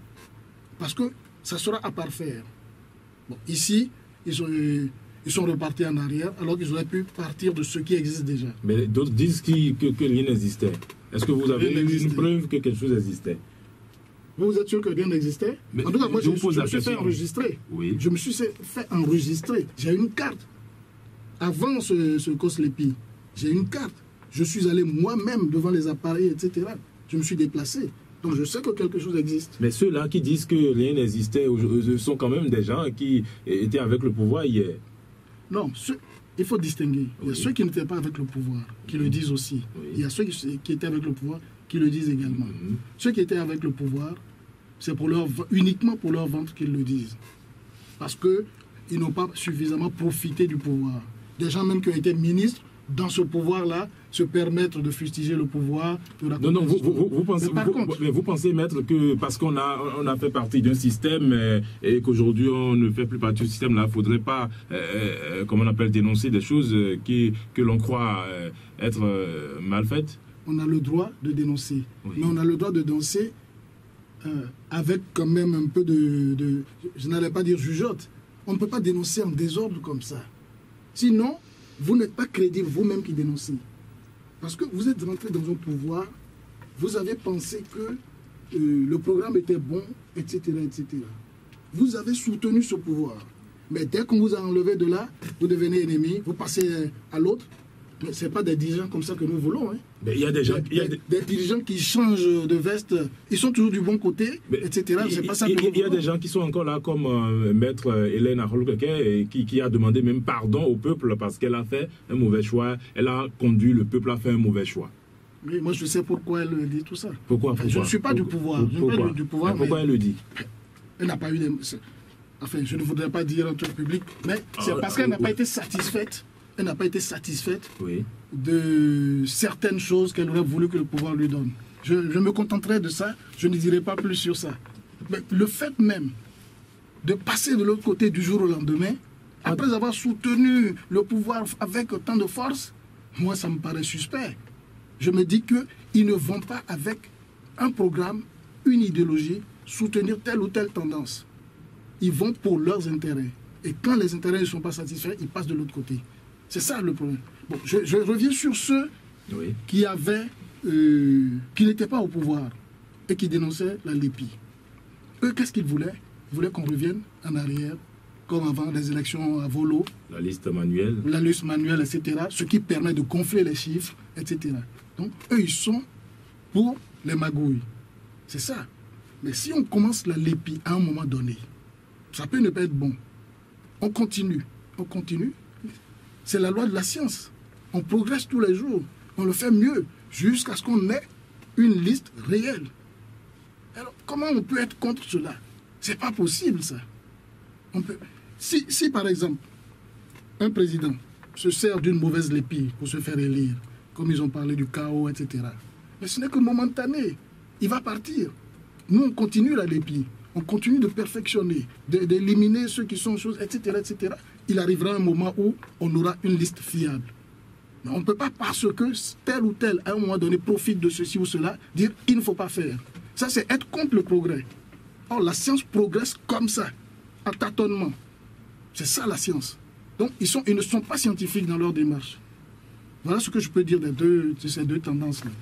parce que ça sera à parfaire. Bon, ici, ils sont repartis en arrière, alors qu'ils auraient pu partir de ce qui existe déjà. Mais d'autres disent que rien n'existait. Est-ce que vous avez une preuve que quelque chose existait? Vous êtes sûr que rien n'existait? En tout cas, moi, je me suis fait enregistrer. Oui. Je me suis fait enregistrer. J'ai une carte. Avant ce COSLEPI, j'ai une carte. Je suis allé moi-même devant les appareils, etc. Je me suis déplacé. Donc je sais que quelque chose existe. Mais ceux-là qui disent que rien n'existait, ce sont quand même des gens qui étaient avec le pouvoir hier. Non, il faut distinguer. Il y a ceux qui n'étaient pas avec le pouvoir, qui le disent aussi. Il y a ceux qui étaient avec le pouvoir, qui le disent également. Ceux qui étaient avec le pouvoir, c'est uniquement pour leur ventre qu'ils le disent. Parce qu'ils n'ont pas suffisamment profité du pouvoir. Des gens même qui ont été ministres, dans ce pouvoir-là, se permettre de fustiger le pouvoir. Non, vous pensez, maître, que parce qu'on a fait partie d'un système et qu'aujourd'hui on ne fait plus partie du système-là, il ne faudrait pas, comment on appelle, dénoncer des choses que l'on croit être mal faites? On a le droit de dénoncer. Mais on a le droit de dénoncer avec quand même un peu je n'allais pas dire jugeote. On ne peut pas dénoncer en désordre comme ça. Sinon, vous n'êtes pas crédible, vous-même qui dénoncez. Parce que vous êtes rentré dans un pouvoir, vous avez pensé que le programme était bon, etc., etc. Vous avez soutenu ce pouvoir. Mais dès qu'on vous a enlevé de là, vous devenez ennemi, vous passez à l'autre. Ce n'est pas des dirigeants comme ça que nous voulons. Hein. Mais il y a des gens... des dirigeants qui changent de veste, ils sont toujours du bon côté, etc. C'est pas ça que il y a des gens qui sont encore là, comme maître Hélène Arolkeke, qui a demandé même pardon au peuple parce qu'elle a fait un mauvais choix. Elle a conduit le peuple à faire un mauvais choix. Oui, moi je sais pourquoi elle dit tout ça. Pourquoi Je ne suis pas du pouvoir. Pourquoi elle le dit? Elle n'a pas eu Enfin, je ne voudrais pas dire en tout public, mais c'est parce qu'elle n'a pas été satisfaite. Elle n'a pas été satisfaite de certaines choses qu'elle aurait voulu que le pouvoir lui donne. Je me contenterai de ça, je ne dirai pas plus sur ça. Mais le fait même de passer de l'autre côté du jour au lendemain, après avoir soutenu le pouvoir avec autant de force, moi ça me paraît suspect. Je me dis qu'ils ne vont pas avec un programme, une idéologie, soutenir telle ou telle tendance. Ils vont pour leurs intérêts. Et quand les intérêts ne sont pas satisfaits, ils passent de l'autre côté. C'est ça le problème. Bon, je reviens sur ceux qui n'étaient pas au pouvoir et qui dénonçaient la LEPI. Eux, qu'est-ce qu'ils voulaient? Ils voulaient qu'on revienne en arrière, comme avant les élections à volo. La liste manuelle. La liste manuelle, etc. Ce qui permet de gonfler les chiffres, etc. Donc, eux, ils sont pour les magouilles. C'est ça. Mais si on commence la LEPI à un moment donné, ça peut ne pas être bon. On continue. On continue. C'est la loi de la science. On progresse tous les jours. On le fait mieux jusqu'à ce qu'on ait une liste réelle. Alors, comment on peut être contre cela? C'est pas possible, ça. Si, par exemple, un président se sert d'une mauvaise LEPI pour se faire élire, comme ils ont parlé du chaos, etc., mais ce n'est que momentané. Il va partir. Nous, on continue la LEPI. On continue de perfectionner, d'éliminer ceux qui sont choses, etc., etc. Il arrivera un moment où on aura une liste fiable. Mais on ne peut pas, parce que tel ou tel, à un moment donné, profite de ceci ou cela, dire il ne faut pas faire. Ça, c'est être contre le progrès. Or, la science progresse comme ça, à tâtonnement. C'est ça, la science. Donc, ils ne sont pas scientifiques dans leur démarche. Voilà ce que je peux dire de ces deux tendances-là.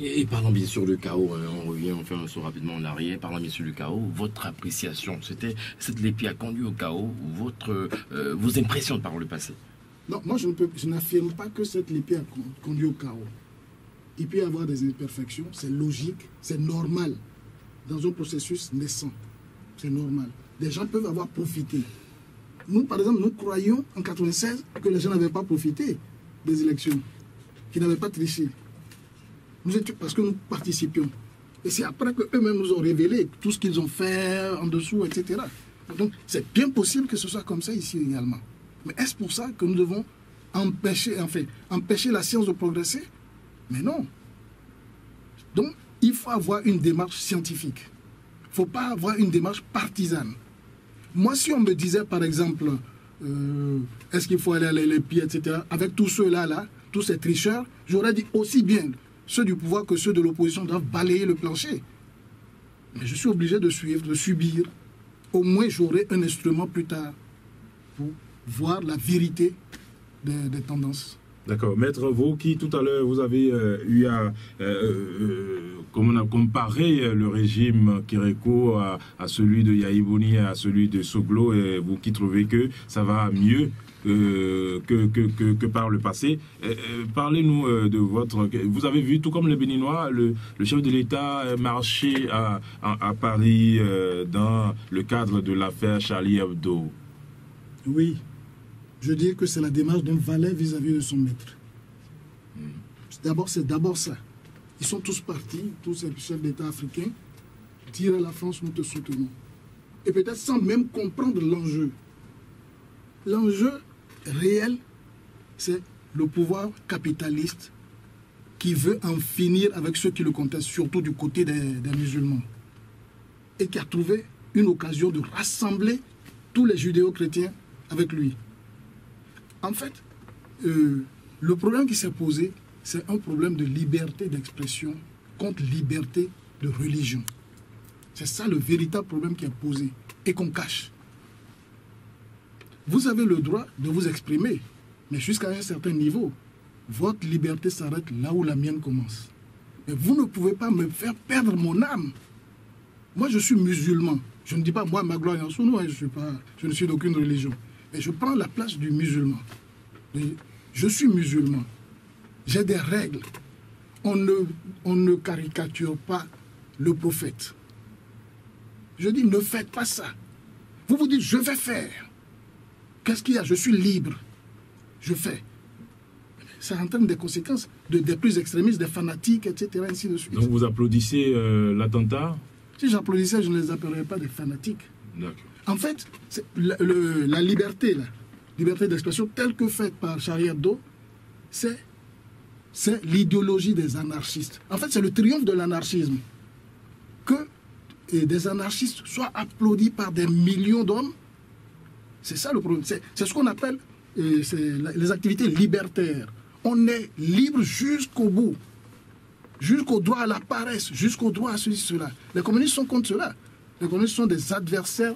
Et parlons bien sûr du chaos, on revient, on fait un saut rapidement en arrière, parlons bien sûr du chaos, votre appréciation, cette LEPI a conduit au chaos, vos impressions par le passé? Non, moi je n'affirme pas que cette LEPI a conduit au chaos. Il peut y avoir des imperfections, c'est logique, c'est normal, dans un processus naissant, c'est normal. Les gens peuvent avoir profité. Nous, par exemple, nous croyons en 1996 que les gens n'avaient pas profité des élections, qu'ils n'avaient pas triché. Parce que nous participions. Et c'est après qu'eux-mêmes nous ont révélé tout ce qu'ils ont fait en dessous, etc. Donc c'est bien possible que ce soit comme ça ici également. Mais est-ce pour ça que nous devons empêcher la science de progresser? Mais non. Donc il faut avoir une démarche scientifique. Il ne faut pas avoir une démarche partisane. Moi, si on me disait, par exemple, est-ce qu'il faut aller à l'EPI, etc., avec tous ceux-là, tous ces tricheurs, j'aurais dit aussi bien ceux du pouvoir que ceux de l'opposition doivent balayer le plancher. Mais je suis obligé de suivre, de subir. Au moins, j'aurai un instrument plus tard pour voir la vérité des tendances. D'accord. Maître, vous qui tout à l'heure, vous avez eu à comparer le régime Kérékou à celui de Yaïbouni, à celui de Soglo, et vous qui trouvez que ça va mieux que par le passé. Parlez-nous de votre... Vous avez vu, tout comme les Béninois, le chef de l'État marcher à Paris dans le cadre de l'affaire Charlie Hebdo. Oui. Je dis que c'est la démarche d'un valet vis-à-vis de son maître. C'est d'abord ça. Ils sont tous partis, tous ces chefs d'État africains, dire à la France, nous te soutenons. Et peut-être sans même comprendre l'enjeu. L'enjeu réel, c'est le pouvoir capitaliste qui veut en finir avec ceux qui le contestent, surtout du côté des musulmans. Et qui a trouvé une occasion de rassembler tous les judéo-chrétiens avec lui. En fait, le problème qui s'est posé, c'est un problème de liberté d'expression contre liberté de religion. C'est ça le véritable problème qui est posé et qu'on cache. Vous avez le droit de vous exprimer, mais jusqu'à un certain niveau, votre liberté s'arrête là où la mienne commence. Mais vous ne pouvez pas me faire perdre mon âme. Moi, je suis musulman. Je ne dis pas, moi, ma gloire est en sous, non, je ne suis d'aucune religion. Mais je prends la place du musulman. Je suis musulman. J'ai des règles. On ne caricature pas le prophète. Je dis, ne faites pas ça. Vous vous dites, je vais faire. Qu'est-ce qu'il y a? Je suis libre. Je fais. Ça entraîne des conséquences des plus extrémistes, des fanatiques, etc. Ainsi de suite. Donc vous applaudissez l'attentat? Si j'applaudissais, je ne les appellerais pas des fanatiques. D'accord. En fait, la liberté, liberté d'expression telle que faite par Charlie Hebdo, c'est l'idéologie des anarchistes. En fait, c'est le triomphe de l'anarchisme. Que des anarchistes soient applaudis par des millions d'hommes, c'est ça le problème. C'est ce qu'on appelle les activités libertaires. On est libre jusqu'au bout. Jusqu'au droit à la paresse, jusqu'au droit à ceci, cela. Les communistes sont contre cela. Les communistes sont des adversaires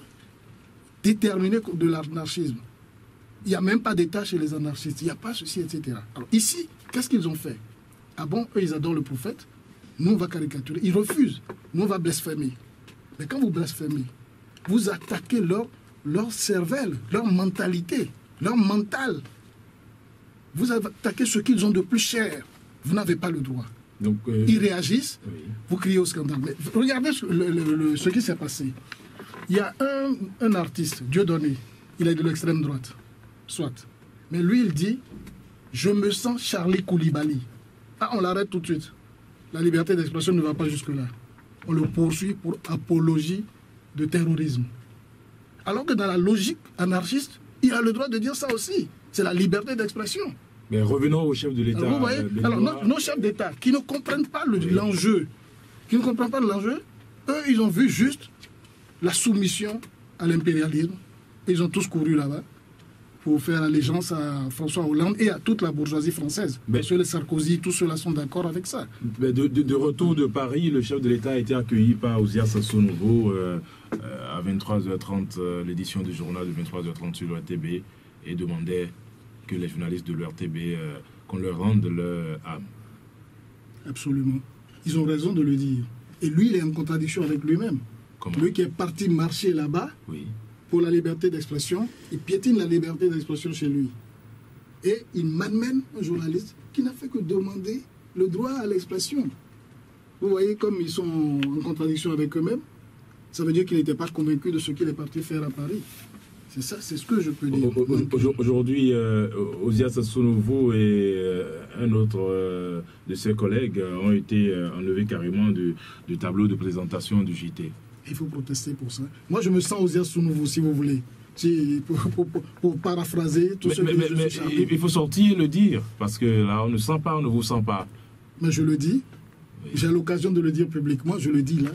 déterminés de l'anarchisme. Il n'y a même pas d'État chez les anarchistes. Il n'y a pas ceci, etc. Alors ici, qu'est-ce qu'ils ont fait? Ah bon, eux, ils adorent le prophète. Nous, on va caricaturer. Ils refusent. Nous, on va blasphémer. Mais quand vous blasphémez, vous attaquez leur cervelle, leur mentalité, leur mental. Vous attaquez ce qu'ils ont de plus cher. Vous n'avez pas le droit. Donc, ils réagissent, oui. Vous criez au scandale. Mais regardez ce qui s'est passé. Il y a un artiste, Dieudonné, il est de l'extrême droite, soit. Mais lui, il dit, je me sens Charlie Koulibaly. Ah, on l'arrête tout de suite. La liberté d'expression ne va pas jusque-là. On le poursuit pour apologie de terrorisme. Alors que dans la logique anarchiste, il a le droit de dire ça aussi. C'est la liberté d'expression. Mais revenons au chef de l'État. Alors, vous voyez, nos chefs d'État qui ne comprennent pas l'enjeu, eux, ils ont vu juste la soumission à l'impérialisme. Ils ont tous couru là-bas pour faire allégeance à François Hollande et à toute la bourgeoisie française. Parce que les Sarkozy, tous ceux-là sont d'accord avec ça. Mais de retour de Paris, le chef de l'État a été accueilli par Ozias Sassou-Nguesso à 23h30, l'édition du journal de 23h30 sur le RTB, et demandait que les journalistes de l'RTB, qu'on leur rende leur âme. Absolument. Ils ont raison de le dire. Et lui, il est en contradiction avec lui-même. Lui qui est parti marcher là-bas, oui, pour la liberté d'expression, il piétine la liberté d'expression chez lui. Et il m'amène un journaliste qui n'a fait que demander le droit à l'expression. Vous voyez comme ils sont en contradiction avec eux-mêmes. Ça veut dire qu'il n'était pas convaincu de ce qu'il est parti faire à Paris. C'est ça, c'est ce que je peux dire. Aujourd'hui, Ozias Sounouvou et un autre de ses collègues ont été enlevés carrément du tableau de présentation du JT. Il faut protester pour ça. Moi, je me sens Ozias Sounouvou, si vous voulez. Pour paraphraser tout ce que il faut sortir et le dire, parce que là, on ne sent pas, on ne vous sent pas. Mais je le dis. Oui. J'ai l'occasion de le dire publiquement, je le dis là.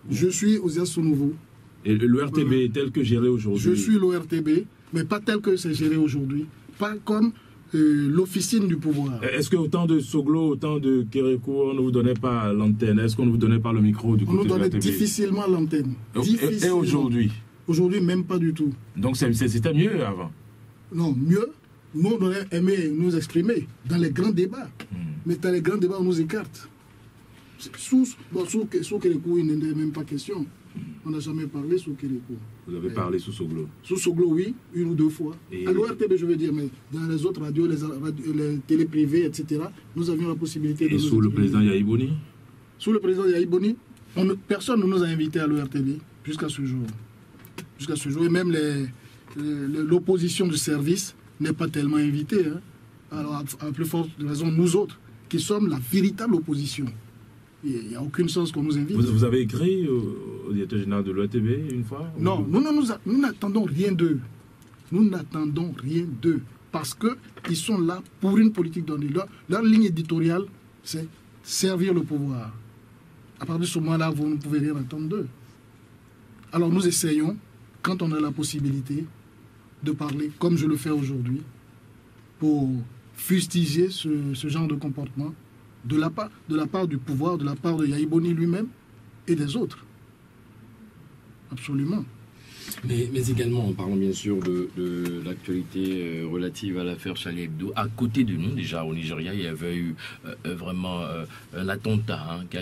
Oui. Je suis Ozias Sounouvou. Et l'ORTB tel que géré aujourd'hui? Je suis l'ORTB, mais pas tel que c'est géré aujourd'hui. Pas comme l'officine du pouvoir. Est-ce que autant de Soglo, autant de Kérékou, on ne vous donnait pas l'antenne? Est-ce qu'on ne vous donnait pas le micro du côté de l'ORTB? On nous donnait difficilement l'antenne. Et aujourd'hui? Aujourd'hui, même pas du tout. Donc c'était mieux avant? Non, mieux. Nous, on aurait aimé nous exprimer dans les grands débats. Mais dans les grands débats, on nous écarte. Sous Kérékou, il n'est même pas question. On n'a jamais parlé sous Kérékou. Vous avez parlé sous Soglo? Sous Soglo, oui, une ou deux fois. À l'ORTB, je veux dire, mais dans les autres radios, les télés privées, etc., nous avions la possibilité de... Et sous le président Yahi Boni? Sous le président Yahi Boni, personne ne nous a invités à l'ORTB jusqu'à ce jour. Jusqu'à ce jour, et même l'opposition du service n'est pas tellement invitée. Hein. Alors, à plus forte raison, nous autres, qui sommes la véritable opposition. Il n'y a aucun sens qu'on nous invite. Vous avez écrit au directeur général de l'ORTB une fois? Non, nous n'attendons rien d'eux. Nous n'attendons rien d'eux. Parce qu'ils sont là pour une politique donnée. Leur ligne éditoriale, c'est servir le pouvoir. À partir de ce moment-là, vous ne pouvez rien attendre d'eux. Alors nous essayons, quand on a la possibilité, de parler comme je le fais aujourd'hui, pour fustiger ce genre de comportement de la part du pouvoir, de la part de Yahi Boni lui-même et des autres. Absolument. Mais également, en parlant bien sûr de l'actualité relative à l'affaire Charlie Hebdo, à côté de nous, déjà au Nigeria, il y avait eu vraiment un attentat qui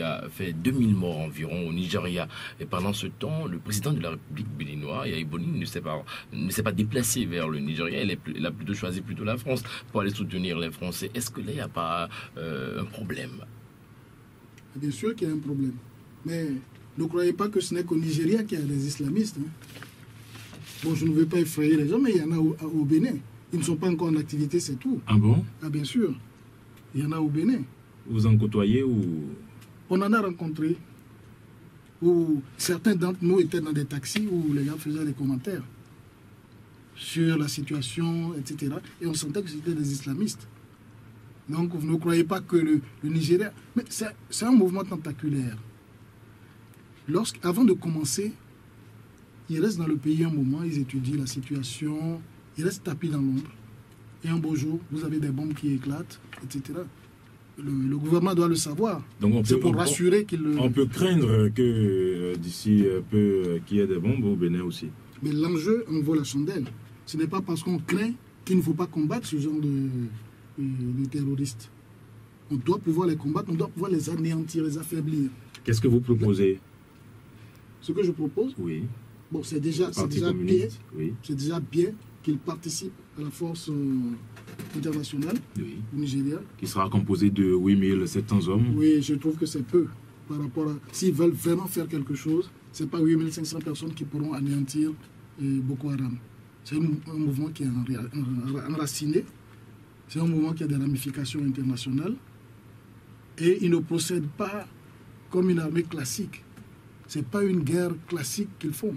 a fait 2000 morts environ au Nigeria. Et pendant ce temps, le président de la République béninoise, Yahi Boni, ne s'est pas déplacé vers le Nigeria. Il a plutôt choisi la France pour aller soutenir les Français. Est-ce que là, il n'y a pas un problème? Bien sûr qu'il y a un problème. Mais... ne croyez pas que ce n'est qu'au Nigeria qu'il y a des islamistes. Hein. Bon, je ne veux pas effrayer les gens, mais il y en a au Bénin. Ils ne sont pas encore en activité, c'est tout. Ah bon? Ah bien sûr. Il y en a au Bénin. Vous en côtoyez ou... On en a rencontré. Où certains d'entre nous étaient dans des taxis où les gars faisaient des commentaires sur la situation, etc. Et on sentait que c'était des islamistes. Donc, vous ne croyez pas que le Nigeria... Mais c'est un mouvement tentaculaire. Avant de commencer, ils restent dans le pays un moment, ils étudient la situation, ils restent tapis dans l'ombre. Et un beau jour, vous avez des bombes qui éclatent, etc. Le gouvernement doit le savoir. C'est pour rassurer qu'il... On peut craindre que d'ici peu qu'il y ait des bombes au Bénin aussi. Mais l'enjeu en vaut la chandelle. Ce n'est pas parce qu'on craint qu'il ne faut pas combattre ce genre de terroristes. On doit pouvoir les combattre, on doit pouvoir les anéantir, les affaiblir. Qu'est-ce que vous proposez? Ce que je propose, oui. Bon, c'est déjà bien, oui. C'est déjà bien qu'ils participent à la force internationale au Nigeria. Qui sera composée de 8700 hommes. Oui, je trouve que c'est peu par rapport à... S'ils veulent vraiment faire quelque chose, ce n'est pas 8500 personnes qui pourront anéantir Boko Haram. C'est un mouvement qui est enraciné, c'est un mouvement qui a des ramifications internationales et il ne procède pas comme une armée classique. Ce n'est pas une guerre classique qu'ils font.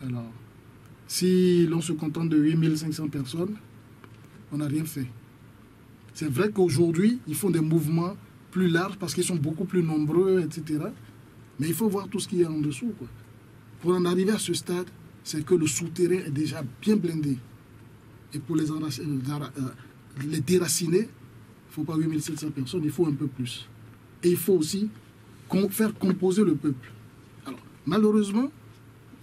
Alors, si l'on se contente de 8500 personnes, on n'a rien fait. C'est vrai qu'aujourd'hui, ils font des mouvements plus larges parce qu'ils sont beaucoup plus nombreux, etc. Mais il faut voir tout ce qu'il y a en dessous, quoi. Pour en arriver à ce stade, c'est que le souterrain est déjà bien blindé. Et pour les déraciner, il ne faut pas 8700 personnes, il faut un peu plus. Et il faut aussi faire composer le peuple. Alors, malheureusement,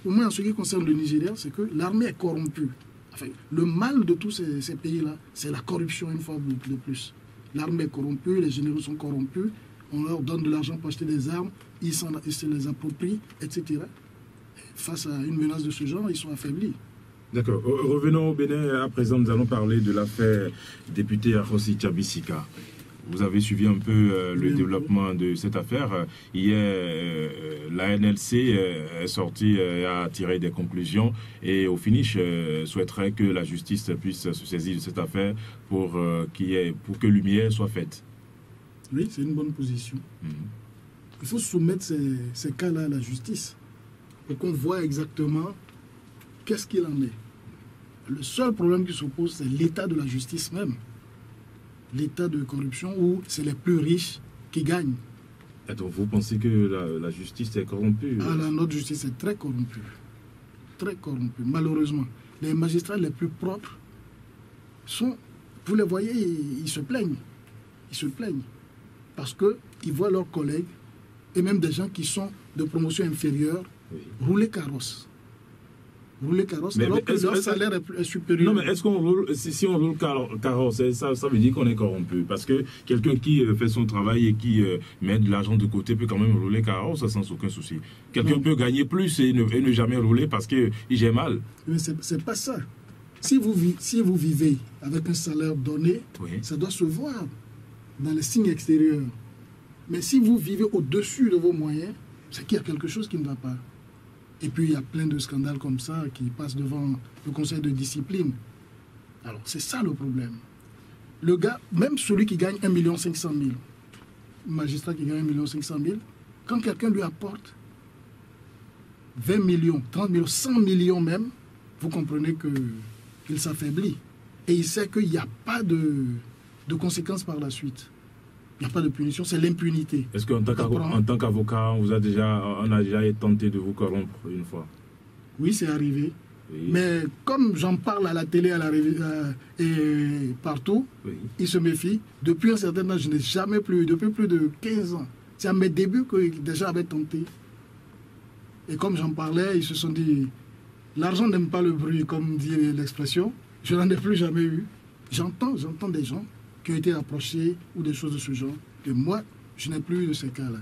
au moins en ce qui concerne le Nigeria, c'est que l'armée est corrompue. Enfin, le mal de tous ces pays-là, c'est la corruption une fois de plus. L'armée est corrompue, les généraux sont corrompus, on leur donne de l'argent pour acheter des armes, ils se les approprient, etc. Face à une menace de ce genre, ils sont affaiblis. D'accord. Revenons au Bénin. À présent, nous allons parler de l'affaire député Arossi Tchabisika. Vous avez suivi un peu le développement de cette affaire. Hier, la NLC est sortie et a tiré des conclusions et au finish souhaiterait que la justice puisse se saisir de cette affaire pour que lumière soit faite. Oui, c'est une bonne position. Il faut soumettre ces cas-là à la justice pour qu'on voit exactement qu'est-ce qu'il en est. Le seul problème qui se pose, c'est l'état de la justice même. L'état de corruption où c'est les plus riches qui gagnent. Et donc vous pensez que la justice est corrompue? Notre justice est très corrompue. Très corrompue, malheureusement. Les magistrats les plus propres sont... Vous les voyez, ils se plaignent. Ils se plaignent. Parce qu'ils voient leurs collègues, et même des gens qui sont de promotion inférieure, rouler carrosse. Rouler carrosse, alors que leur salaire est supérieur. Non, mais est-ce qu'on roule, si on roule carrosse, ça veut dire qu'on est corrompu? Parce que quelqu'un qui fait son travail et qui met de l'argent de côté peut quand même rouler carrosse sans aucun souci. Quelqu'un peut gagner plus et ne jamais rouler parce qu'il gère mal. Mais c'est pas ça. Si vous vivez avec un salaire donné, ça doit se voir dans les signes extérieurs. Mais si vous vivez au-dessus de vos moyens, c'est qu'il y a quelque chose qui ne va pas. Et puis, il y a plein de scandales comme ça qui passent devant le conseil de discipline. Alors, c'est ça le problème. Le gars, même celui qui gagne 1 500 000, le magistrat qui gagne 1 500 000, quand quelqu'un lui apporte 20 millions, 30 millions, 100 millions même, vous comprenez qu'il s'affaiblit. Et il sait qu'il n'y a pas de conséquences par la suite. Il n'y a pas de punition, c'est l'impunité. Est-ce qu'en tant qu'avocat, on a déjà tenté de vous corrompre une fois? Oui, c'est arrivé. Oui. Mais comme j'en parle à la télé, et partout, ils se méfient. Depuis un certain âge, je n'ai jamais plus, depuis plus de 15 ans. C'est à mes débuts que déjà avait tenté. Et comme j'en parlais, ils se sont dit, l'argent n'aime pas le bruit, comme dit l'expression. Je n'en ai plus jamais eu. J'entends des gens qui ont été approchés ou des choses de ce genre. Et moi, je n'ai plus de ces cas-là.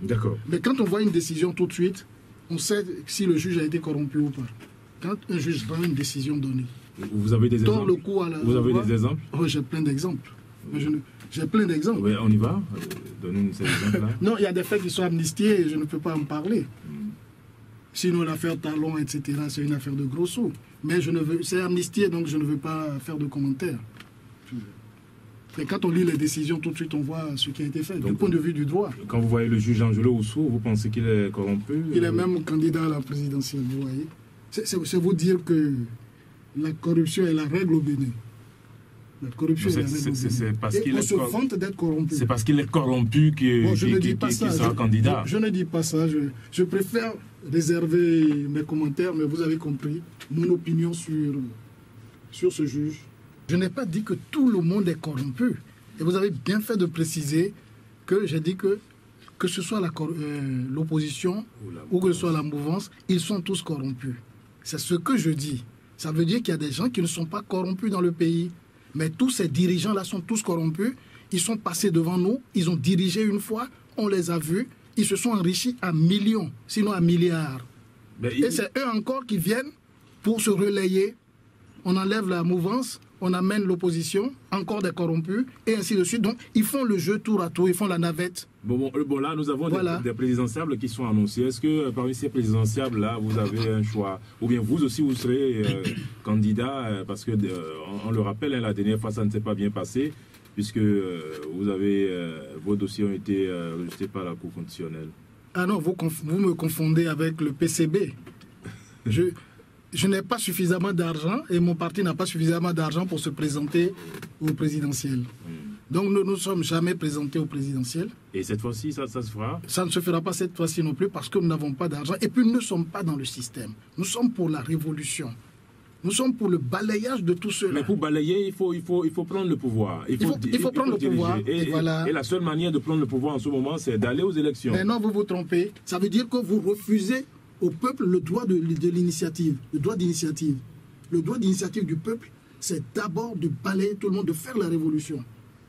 D'accord. Mais quand on voit une décision tout de suite, on sait si le juge a été corrompu ou pas. Quand un juge rend une décision donnée. Vous avez des exemples? Vous avez des exemples? Oh, j'ai plein d'exemples. J'ai plein d'exemples. Oui, on y va? Donnez-nous ces exemples-là. Non, il y a des faits qui sont amnistiés et je ne peux pas en parler. Sinon, l'affaire Talon, etc., c'est une affaire de gros sous. Mais c'est amnistié, donc je ne veux pas faire de commentaires. Mais quand on lit les décisions, tout de suite, on voit ce qui a été fait, du point de vue du droit. Quand vous voyez le juge Angelo Oussou, vous pensez qu'il est corrompu? Il est même candidat à la présidentielle, vous voyez. C'est vous dire que la corruption est la règle au Bénin. La corruption est la règle au Bénin. Et on se vante d'être corrompu. C'est parce qu'il est corrompu qu'il sera candidat. Je ne dis pas ça. Je préfère réserver mes commentaires, mais vous avez compris mon opinion sur ce juge. Je n'ai pas dit que tout le monde est corrompu. Et vous avez bien fait de préciser que j'ai dit que ce soit l'opposition ou que ce soit la mouvance, ils sont tous corrompus. C'est ce que je dis. Ça veut dire qu'il y a des gens qui ne sont pas corrompus dans le pays. Mais tous ces dirigeants-là sont tous corrompus. Ils sont passés devant nous. Ils ont dirigé une fois. On les a vus. Ils se sont enrichis à millions, sinon à milliards. Et c'est eux encore qui viennent pour se relayer. On enlève la mouvance, on amène l'opposition, encore des corrompus, et ainsi de suite. Donc, ils font le jeu tour à tour, ils font la navette. Bon là, nous avons des présidentiables qui sont annoncés. Est-ce que parmi ces présidentiables-là, vous avez un choix? Ou bien vous aussi, vous serez candidat? Parce que, on le rappelle, la dernière fois, ça ne s'est pas bien passé, puisque vos dossiers ont été rejetés par la Cour constitutionnelle. Ah non, vous me confondez avec le PCB. Je n'ai pas suffisamment d'argent et mon parti n'a pas suffisamment d'argent pour se présenter au présidentiel. Donc nous ne sommes jamais présentés au présidentiel. Et cette fois-ci, ça se fera? Ça ne se fera pas cette fois-ci non plus parce que nous n'avons pas d'argent. Et puis nous ne sommes pas dans le système. Nous sommes pour la révolution. Nous sommes pour le balayage de tout cela. Mais pour balayer, il faut prendre le pouvoir. Il faut prendre le pouvoir. Et la seule manière de prendre le pouvoir en ce moment, c'est d'aller aux élections. Mais non, vous vous trompez. Ça veut dire que vous refusez au peuple le droit de l'initiative, le droit d'initiative. Le droit d'initiative du peuple, c'est d'abord de balayer tout le monde, de faire la révolution.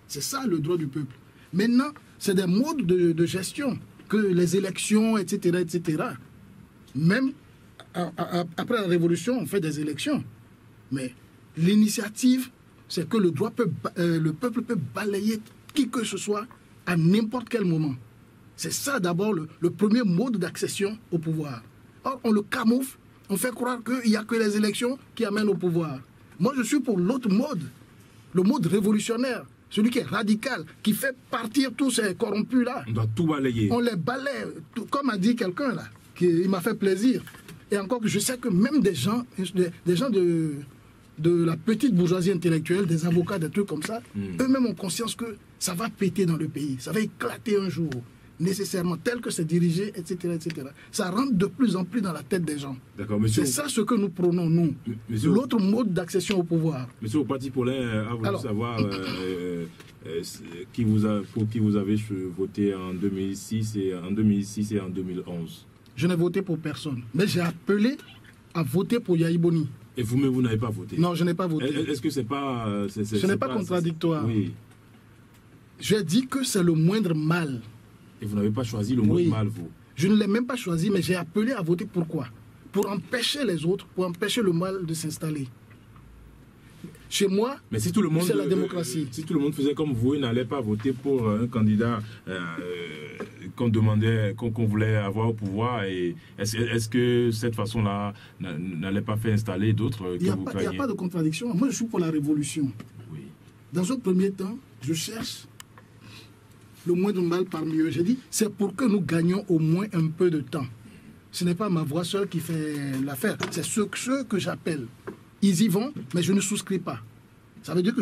C'est ça le droit du peuple. Maintenant, c'est des modes de gestion, que les élections, etc., etc. Même après la révolution, on fait des élections. Mais l'initiative, c'est que le peuple peut balayer qui que ce soit à n'importe quel moment. C'est ça d'abord le premier mode d'accession au pouvoir. Or, on le camoufle, on fait croire qu'il n'y a que les élections qui amènent au pouvoir. Moi, je suis pour l'autre mode, le mode révolutionnaire, celui qui est radical, qui fait partir tous ces corrompus-là. On doit tout balayer. On les balaye, comme a dit quelqu'un là, il m'a fait plaisir. Et encore que je sais que même des gens de la petite bourgeoisie intellectuelle, des avocats, des trucs comme ça, eux-mêmes ont conscience que ça va péter dans le pays, ça va éclater un jour, nécessairement, tel que c'est dirigé, etc., etc. Ça rentre de plus en plus dans la tête des gens. D'accord, monsieur. C'est ça ce que nous prônons, nous. L'autre mode d'accession au pouvoir. Monsieur au Parti Paulin a voulu savoir pour qui vous avez voté en 2006 et en 2011. Je n'ai voté pour personne, mais j'ai appelé à voter pour Yahi Boni. Et vous-même, vous n'avez pas voté? Non, je n'ai pas voté. Est-ce que c'est pas... Ce n'est pas contradictoire. Oui. J'ai dit que c'est le moindre mal. Et vous n'avez pas choisi le moindre mal, vous? Je ne l'ai même pas choisi, mais j'ai appelé à voter. Pourquoi? Pour empêcher les autres, pour empêcher le mal de s'installer. Chez moi, mais si tout le monde, c'est la démocratie. Si tout le monde faisait comme vous, il n'allait pas voter pour un candidat qu'on demandait, qu'on voulait avoir au pouvoir. Et est-ce que cette façon-là n'allait pas faire installer d'autres? Il n'y a pas de contradiction. Moi, je suis pour la révolution. Oui. Dans un premier temps, je cherche le moindre mal parmi eux. J'ai dit, c'est pour que nous gagnions au moins un peu de temps. Ce n'est pas ma voix seule qui fait l'affaire. C'est ceux que j'appelle. Ils y vont, mais je ne souscris pas. Ça veut dire que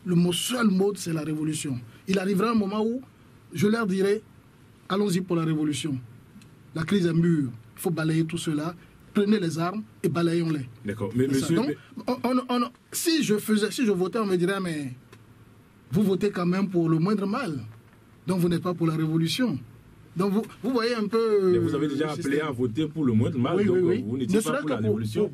mon seul mode, c'est la révolution. Il arrivera un moment où je leur dirai, allons-y pour la révolution. La crise est mûre, il faut balayer tout cela. Prenez les armes et balayons-les. D'accord, mais monsieur... Donc, si je votais, on me dirait, mais vous votez quand même pour le moindre mal. Donc vous n'êtes pas pour la révolution. Donc vous voyez un peu... Mais vous avez déjà appelé à voter pour le moindre mal, donc vous n'étiez pas pour la révolution.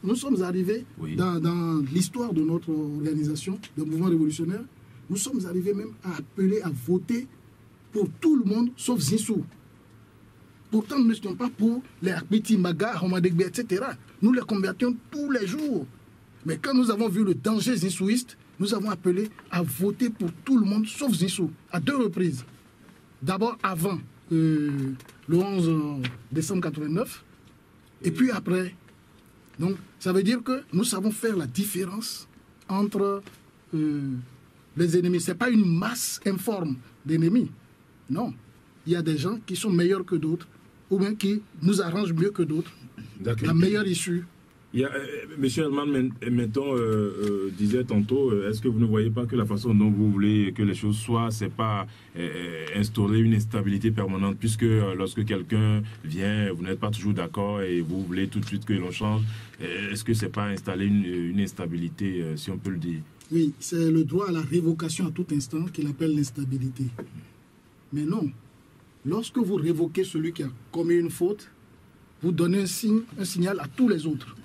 Nous sommes arrivés dans l'histoire de notre organisation, le mouvement révolutionnaire, nous sommes arrivés même à appeler à voter pour tout le monde, sauf Zinsou. Pourtant, nous n'étions pas pour les Akbiti, Maga, Homadegbe, etc. Nous les combattions tous les jours. Mais quand nous avons vu le danger zinsouiste, nous avons appelé à voter pour tout le monde, sauf Zinsou, à 2 reprises. D'abord avant le 11 décembre 89, et puis après. Donc, ça veut dire que nous savons faire la différence entre les ennemis. Ce n'est pas une masse informe d'ennemis. Non. Il y a des gens qui sont meilleurs que d'autres, ou bien qui nous arrangent mieux que d'autres. La meilleure issue. M. Herman Menton disait tantôt, est-ce que vous ne voyez pas que la façon dont vous voulez que les choses soient, c'est pas instaurer une instabilité permanente, puisque lorsque quelqu'un vient, vous n'êtes pas toujours d'accord et vous voulez tout de suite que l'on change, est-ce que c'est pas installer une instabilité, si on peut le dire? Oui, c'est le droit à la révocation à tout instant qu'il appelle l'instabilité. Mais non, lorsque vous révoquez celui qui a commis une faute, vous donnez un signal à tous les autres.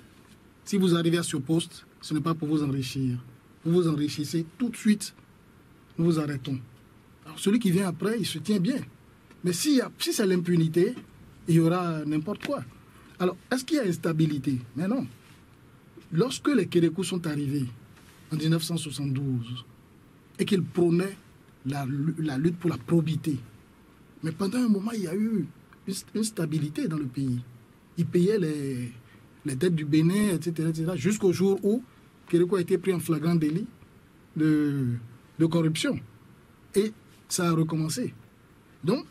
Si vous arrivez à ce poste, ce n'est pas pour vous enrichir. Vous vous enrichissez tout de suite, nous vous arrêtons. Alors celui qui vient après, il se tient bien. Mais si c'est l'impunité, il y aura n'importe quoi. Alors, est-ce qu'il y a instabilité? Mais non. Lorsque les Kérékou sont arrivés en 1972 et qu'ils prônaient la lutte pour la probité, mais pendant un moment, il y a eu une stabilité dans le pays. Ils payaient les dettes du Bénin, etc., jusqu'au jour où Kérékou a été pris en flagrant délit de corruption. Et ça a recommencé. Donc,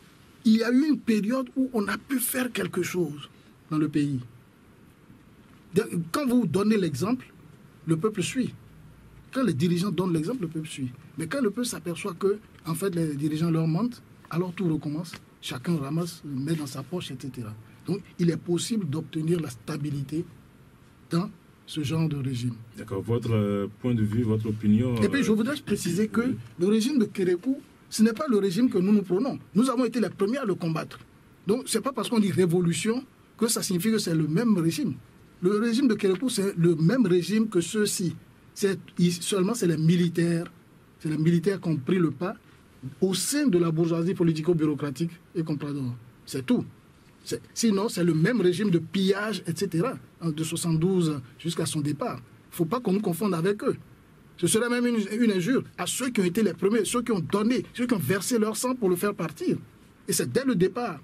il y a eu une période où on a pu faire quelque chose dans le pays. Quand vous donnez l'exemple, le peuple suit. Quand les dirigeants donnent l'exemple, le peuple suit. Mais quand le peuple s'aperçoit que, en fait, les dirigeants leur mentent, alors tout recommence. Chacun ramasse, met dans sa poche, etc. Donc, il est possible d'obtenir la stabilité dans ce genre de régime. D'accord. Votre point de vue, votre opinion... Et puis, je voudrais préciser que le régime de Kérékou, ce n'est pas le régime que nous prônons. Nous avons été les premiers à le combattre. Donc, ce n'est pas parce qu'on dit révolution que ça signifie que c'est le même régime. Le régime de Kérékou, c'est le même régime que ceux-ci. Seulement, c'est les militaires. C'est les militaires qui ont pris le pas au sein de la bourgeoisie politico-bureaucratique et comprador. C'est tout. Sinon, c'est le même régime de pillage, etc., de 72 jusqu'à son départ. Il ne faut pas qu'on nous confonde avec eux. Ce serait même une injure à ceux qui ont été les premiers, ceux qui ont donné, ceux qui ont versé leur sang pour le faire partir. Et c'est dès le départ,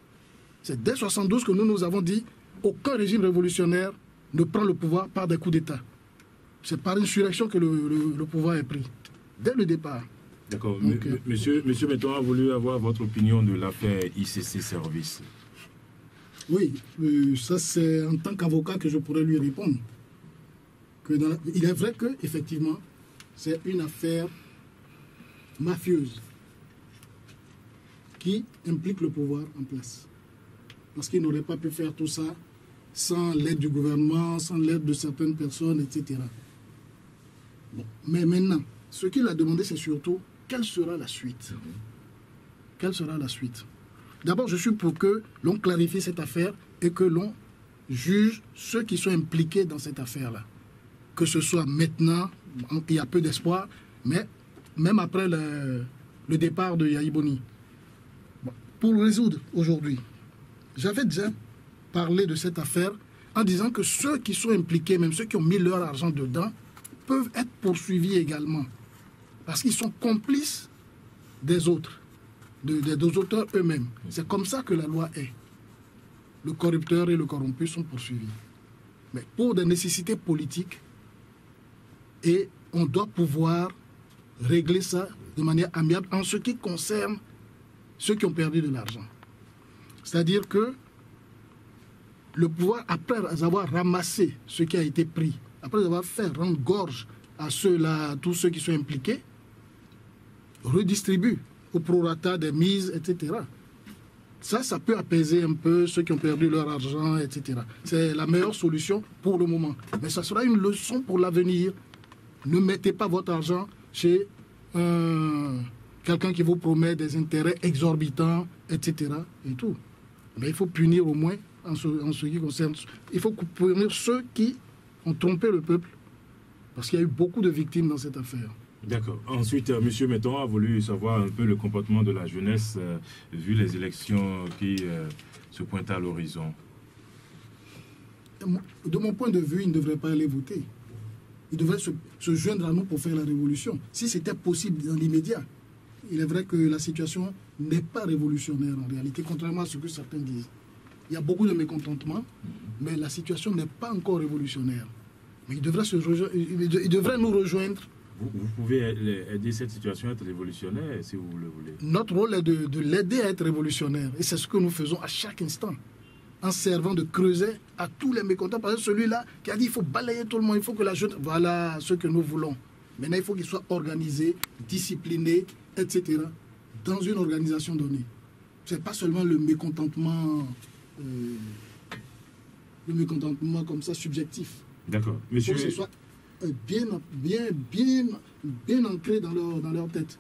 c'est dès 1972 que nous avons dit aucun régime révolutionnaire ne prend le pouvoir par des coups d'État. C'est par insurrection que le pouvoir est pris, dès le départ. D'accord. Monsieur Benton a voulu avoir votre opinion de l'affaire ICC Service. Oui, ça c'est en tant qu'avocat que je pourrais lui répondre. Il est vrai qu'effectivement, c'est une affaire mafieuse qui implique le pouvoir en place. Parce qu'il n'aurait pas pu faire tout ça sans l'aide du gouvernement, sans l'aide de certaines personnes, etc. Bon. Mais maintenant, ce qu'il a demandé, c'est surtout quelle sera la suite. Quelle sera la suite? D'abord, je suis pour que l'on clarifie cette affaire et que l'on juge ceux qui sont impliqués dans cette affaire-là. Que ce soit maintenant, il y a peu d'espoir, mais même après le départ de Yahi Boni. Bon, pour le résoudre aujourd'hui, j'avais déjà parlé de cette affaire en disant que ceux qui sont impliqués, même ceux qui ont mis leur argent dedans, peuvent être poursuivis également. Parce qu'ils sont complices des autres, des auteurs eux-mêmes. C'est comme ça que la loi est. Le corrupteur et le corrompu sont poursuivis. Mais pour des nécessités politiques, et on doit pouvoir régler ça de manière amiable en ce qui concerne ceux qui ont perdu de l'argent. C'est-à-dire que le pouvoir, après avoir ramassé ce qui a été pris, après avoir fait rendre gorge à ceux-là, tous ceux qui sont impliqués, redistribue au prorata des mises, etc. Ça peut apaiser un peu ceux qui ont perdu leur argent, etc. C'est la meilleure solution pour le moment. Mais ça sera une leçon pour l'avenir. Ne mettez pas votre argent chez quelqu'un qui vous promet des intérêts exorbitants, etc. Et tout. Mais il faut punir au moins en ce qui concerne. Il faut punir ceux qui ont trompé le peuple. Parce qu'il y a eu beaucoup de victimes dans cette affaire. D'accord. Ensuite, M. Metton a voulu savoir un peu le comportement de la jeunesse vu les élections qui se pointent à l'horizon. De mon point de vue, ils ne devraient pas aller voter. Ils devraient se joindre à nous pour faire la révolution. Si c'était possible dans l'immédiat. Il est vrai que la situation n'est pas révolutionnaire en réalité, contrairement à ce que certains disent. Il y a beaucoup de mécontentement, mais la situation n'est pas encore révolutionnaire. Mais ils devraient nous rejoindre. Vous pouvez aider cette situation à être révolutionnaire si vous le voulez. Notre rôle est de l'aider à être révolutionnaire. Et c'est ce que nous faisons à chaque instant. En servant de creuset à tous les mécontents. Par exemple, celui-là qui a dit qu'il faut balayer tout le monde, il faut que la jeune... Voilà ce que nous voulons. Maintenant, il faut qu'il soit organisé, discipliné, etc. Dans une organisation donnée. Ce n'est pas seulement le mécontentement comme ça, subjectif. D'accord. Monsieur... Il faut que ce soit bien ancré dans leur tête.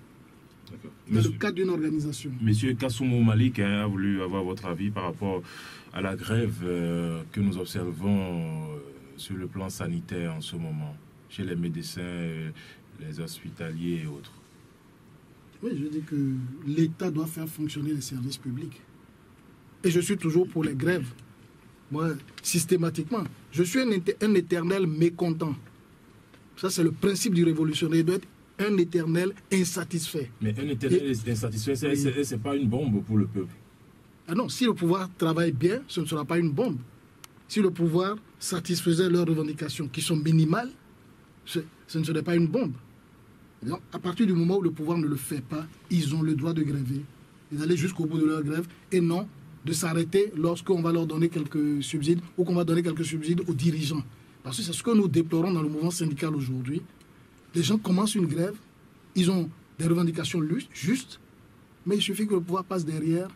Dans le cadre d'une organisation. Monsieur Kassoumou Malik a voulu avoir votre avis par rapport à la grève que nous observons sur le plan sanitaire en ce moment, chez les médecins, les hospitaliers et autres. Oui, je dis que l'État doit faire fonctionner les services publics. Et je suis toujours pour les grèves. Moi, systématiquement. Je suis un éternel mécontent. Ça, c'est le principe du révolutionnaire. Il doit être un éternel insatisfait. Mais un éternel insatisfait, ce n'est pas une bombe pour le peuple. Ah non, si le pouvoir travaille bien, ce ne sera pas une bombe. Si le pouvoir satisfaisait leurs revendications, qui sont minimales, ce ne serait pas une bombe. Donc, à partir du moment où le pouvoir ne le fait pas, ils ont le droit de gréver, et d'aller jusqu'au bout de leur grève, et non de s'arrêter lorsqu'on va leur donner quelques subsides, ou qu'on va donner quelques subsides aux dirigeants. Parce que c'est ce que nous déplorons dans le mouvement syndical aujourd'hui. Les gens commencent une grève, ils ont des revendications justes, mais il suffit que le pouvoir passe derrière,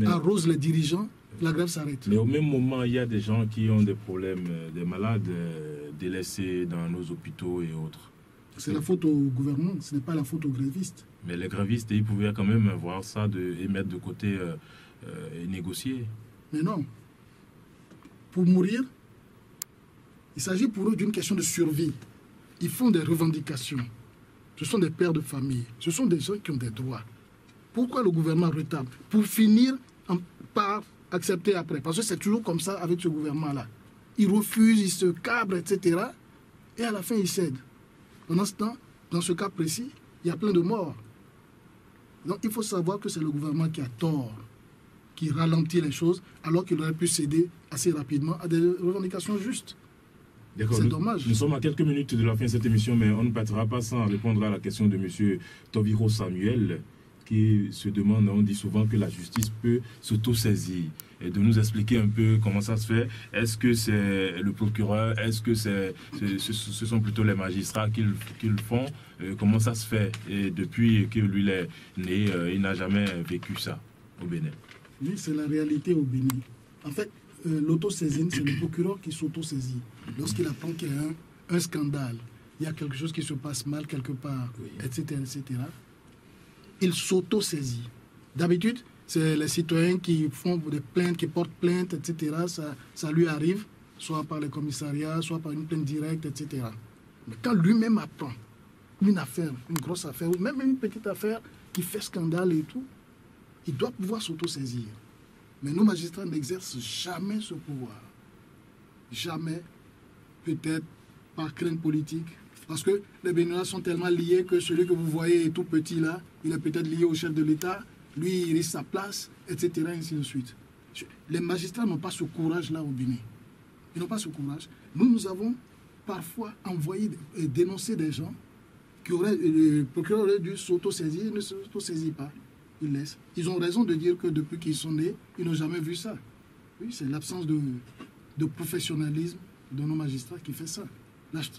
arrose les dirigeants, la grève s'arrête. Mais au même moment, il y a des gens qui ont des problèmes, des malades délaissés dans nos hôpitaux et autres. C'est la faute au gouvernement, ce n'est pas la faute aux grévistes. Mais les grévistes, ils pouvaient quand même voir ça et mettre de côté et négocier. Mais non. Pour mourir, il s'agit pour eux d'une question de survie. Ils font des revendications. Ce sont des pères de famille. Ce sont des gens qui ont des droits. Pourquoi le gouvernement retarde? Pour finir par accepter après. Parce que c'est toujours comme ça avec ce gouvernement-là. Ils refusent, ils se cabrent, etc. Et à la fin, ils cèdent. Pendant ce temps, Dans ce cas précis, il y a plein de morts. Donc il faut savoir que c'est le gouvernement qui a tort, qui ralentit les choses, alors qu'il aurait pu céder assez rapidement à des revendications justes. C'est dommage. Nous sommes à quelques minutes de la fin de cette émission, mais on ne partira pas sans répondre à la question de M. Toviro Samuel, qui se demande, on dit souvent que la justice peut s'auto-saisir. Et de nous expliquer un peu comment ça se fait. Est-ce que c'est le procureur? Est-ce que ce sont plutôt les magistrats qui le font? Comment ça se fait? Et depuis que lui est né, il n'a jamais vécu ça au Bénin. Oui, c'est la réalité au Bénin. En fait, l'autosaisine, c'est le procureur qui s'auto-saisit. Lorsqu'il apprend qu'il y a un scandale, il y a quelque chose qui se passe mal quelque part, oui, etc., il s'auto-saisit. D'habitude, c'est les citoyens qui font des plaintes, qui portent plainte, etc. Ça lui arrive, soit par les commissariats, soit par une plainte directe, etc. Mais quand lui-même apprend une affaire, une grosse affaire, ou même une petite affaire qui fait scandale et tout, il doit pouvoir s'auto-saisir. Mais nos magistrats n'exercent jamais ce pouvoir. Jamais. Peut-être par crainte politique. Parce que les Béninois sont tellement liés que celui que vous voyez est tout petit là, il est peut-être lié au chef de l'État, lui il risque sa place, etc. et ainsi de suite. Les magistrats n'ont pas ce courage-là au Bénin. Ils n'ont pas ce courage. Nous avons parfois envoyé et dénoncé des gens qui auraient, le procureur aurait dû s'auto-saisir, il ne s'auto-saisit pas. Ils laissent. Ils ont raison de dire que depuis qu'ils sont nés, ils n'ont jamais vu ça. Oui, c'est l'absence de professionnalisme de nos magistrats qui fait ça.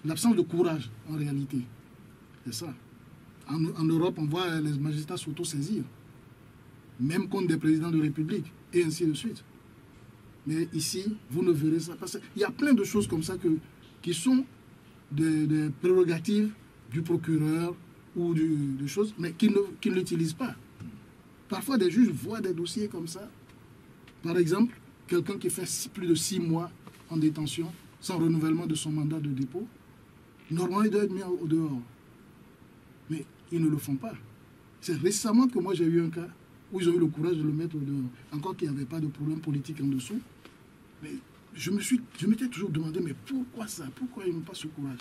L'absence de courage, en réalité. C'est ça. En Europe, on voit les magistrats s'auto-saisir. Même contre des présidents de République, et ainsi de suite. Mais ici, vous ne verrez ça. Parce qu'il y a plein de choses comme ça qui sont des prérogatives du procureur ou de choses, mais qui ne l'utilisent pas. Parfois, des juges voient des dossiers comme ça. Par exemple, quelqu'un qui fait plus de 6 mois en détention, sans renouvellement de son mandat de dépôt, normalement, il doit être mis au dehors. Mais ils ne le font pas. C'est récemment que moi, j'ai eu un cas où ils ont eu le courage de le mettre au dehors. Encore qu'il n'y avait pas de problème politique en dessous. Mais je m'étais toujours demandé, mais pourquoi ça? Pourquoi ils n'ont pas ce courage?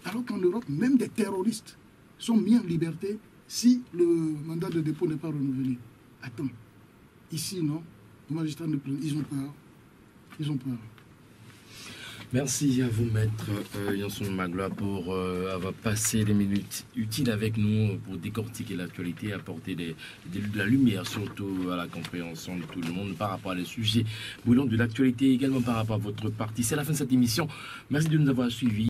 Alors qu'en Europe, même des terroristes sont mis en liberté si le mandat de dépôt n'est pas renouvelé. Attends, ici, non, les magistrats, ils ont peur. Ils ont peur. Merci à vous, maître Yanson Magloire, pour avoir passé les minutes utiles avec nous pour décortiquer l'actualité, apporter de la lumière, surtout à la compréhension de tout le monde par rapport à les sujets brûlants de l'actualité, également par rapport à votre parti. C'est la fin de cette émission. Merci de nous avoir suivis.